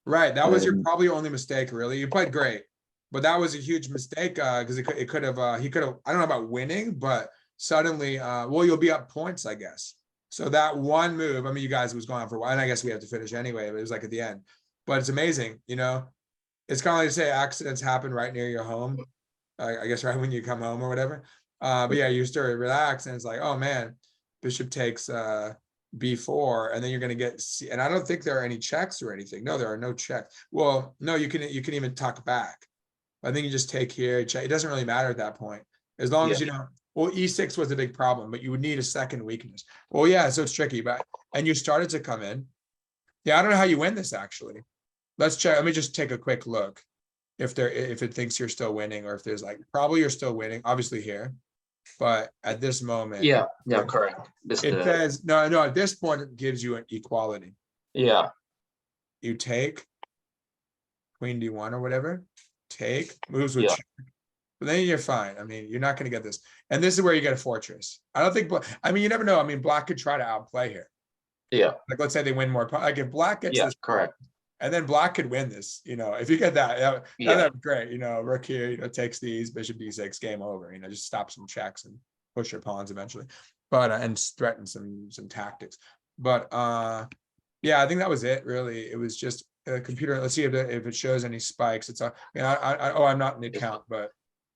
Right. That was your Um, probably only mistake, really. You played great, but that was a huge mistake because it could have he could have, I don't know about winning, but suddenly well, you'll be up points, I guess. So that one move, I mean, you guys was going on for a while, and I guess we have to finish anyway, but it was like at the end. But it's amazing, you know. It's kind of like to say accidents happen right near your home. I guess right when you come home or whatever. But yeah, you start to relax and it's like, oh man, bishop takes b4, and then you're gonna get C, and I don't think there are any checks or anything. No, there are no checks. Well, no, you can even tuck back. I think you just take here, check. It doesn't really matter at that point. As long as you know, well, e6 was a big problem, but you would need a second weakness. Well, yeah, so it's tricky, but and you started to come in. Yeah, I don't know how you win this actually. Let's check. Let me just take a quick look. If it thinks you're still winning, or if there's like, probably you're still winning, obviously here. But at this moment, Yeah. Yeah. Correct. it says no. At this point, it gives you an equality. Yeah. You take queen d1 or whatever, take moves with Yeah. check. But then you're fine. I mean, you're not going to get this. And this is where you get a fortress. I don't think, I mean, you never know. I mean, black could try to outplay here. Yeah. Like, let's say they win more. Like if black gets Yeah. this, Correct. and then black could win this, you know, if you get that, that'd be great. You know, rook here, you know, takes these, bishop d6, game over, you know, just stop some checks and push your pawns eventually. But and threaten some tactics. But yeah, I think that was it really. It was just a computer. Let's see if it shows any spikes. It's a, you know, I'm not in the account, but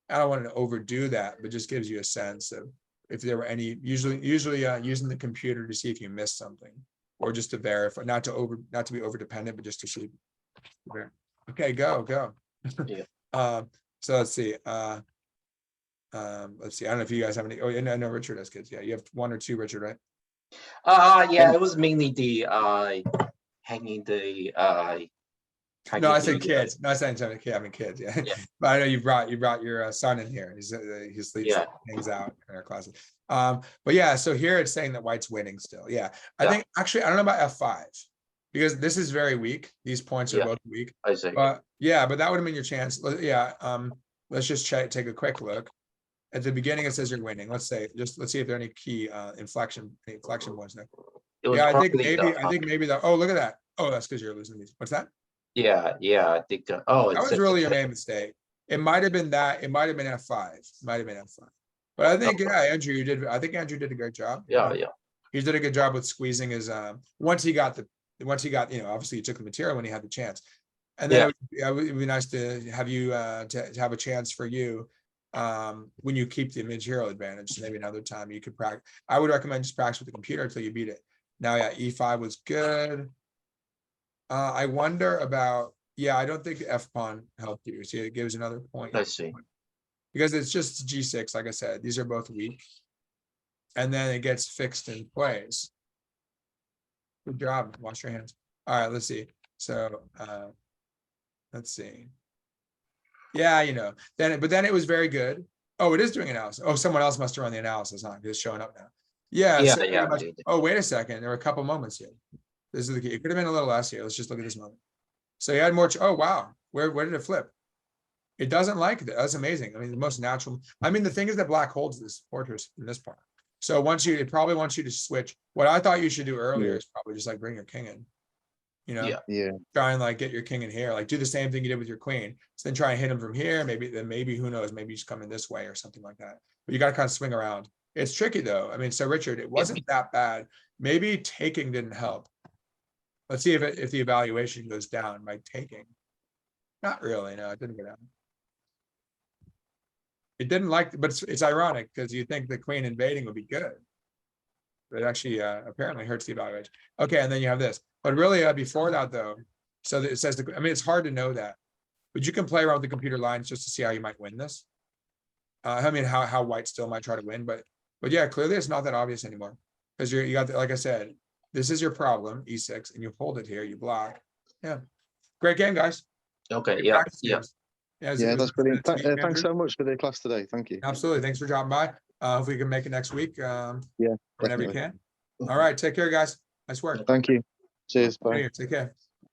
I don't want to overdo that, but just gives you a sense of if there were any, usually using the computer to see if you missed something, or just to verify, not to be over dependent, but just to see. Okay, go. Yeah. So let's see. Let's see. I don't know if you guys have any. Oh, yeah, no, Richard has kids. Yeah, you have one or two, Richard, right? Yeah, it was mainly the hanging the No, I said kids. No, I said having kids. Yeah. Yeah. But I know you brought your son in here. He sleeps, Yeah. hangs out in our classes. But yeah, so here it's saying that white's winning still. Yeah, I think actually I don't know about f5 because this is very weak. These points are both weak. I see. But yeah, but that would have been your chance. Yeah. Let's just take a quick look. At the beginning, it says you're winning. Let's see if there are any key inflection points there. Yeah, I think maybe that. Oh, look at that. Oh, that's because you're losing these. What's that? Yeah, I think. Oh, That was really your main mistake. It might have been that, it might have been F5, might have been F5. But I think, yeah, Andrew, I think Andrew did a great job. Yeah. He did a good job with squeezing his, once he got, obviously he took the material when he had the chance. And then it would be nice to have you, to have a chance for you, when you keep the material advantage. So maybe another time you could practice. I would recommend just practice with the computer until you beat it. Now, yeah, E5 was good. I wonder about, yeah, I don't think F pawn helped you. See, it gives another point. I see. Because it's just G6, like I said, these are both weak. And then it gets fixed in place. Good job, wash your hands. All right, let's see. So, let's see. Yeah, but then it was very good. Oh, it is doing analysis. Oh, someone else must have run the analysis, huh? It's showing up now. Yeah, Yeah, so pretty yeah, much- they did. oh, wait a second, there were a couple moments here. This is the key. It could have been a little less here. Let's just look at this moment. So you had more, oh, wow, where did it flip? It doesn't like that. That's amazing. I mean, the most natural. I mean, the thing is that black holds this fortress in this part. So it probably wants you to switch. What I thought you should do earlier is probably just like bring your king in. Yeah. Try and like get your king in here, like do the same thing you did with your queen. So then try and hit him from here. Maybe who knows, maybe you just come in this way or something like that. But you got to kind of swing around. It's tricky though. I mean, so Richard, it wasn't that bad. Maybe taking didn't help. Let's see if the evaluation goes down by taking. Not really, no, it didn't go down. It didn't like, but it's ironic because you think the queen invading would be good. But it actually apparently hurts the evaluation. Okay, and then you have this. But really before that though, so that it says, I mean, it's hard to know that. But you can play around with the computer lines just to see how you might win this. I mean, how white still might try to win, but yeah, clearly it's not that obvious anymore. Because you got, like I said, this is your problem, E6, and you hold it here, you block. Yeah. Great game, guys. Okay. Great Yeah. practice Yeah. games. Yeah, Yeah, that's brilliant. Andrew? Thanks so much for the class today. Thank you. Absolutely. Thanks for dropping by. If we can make it next week, whenever you definitely. can. All right. Take care, guys. Nice work. Thank you. Cheers. Bye. Take care.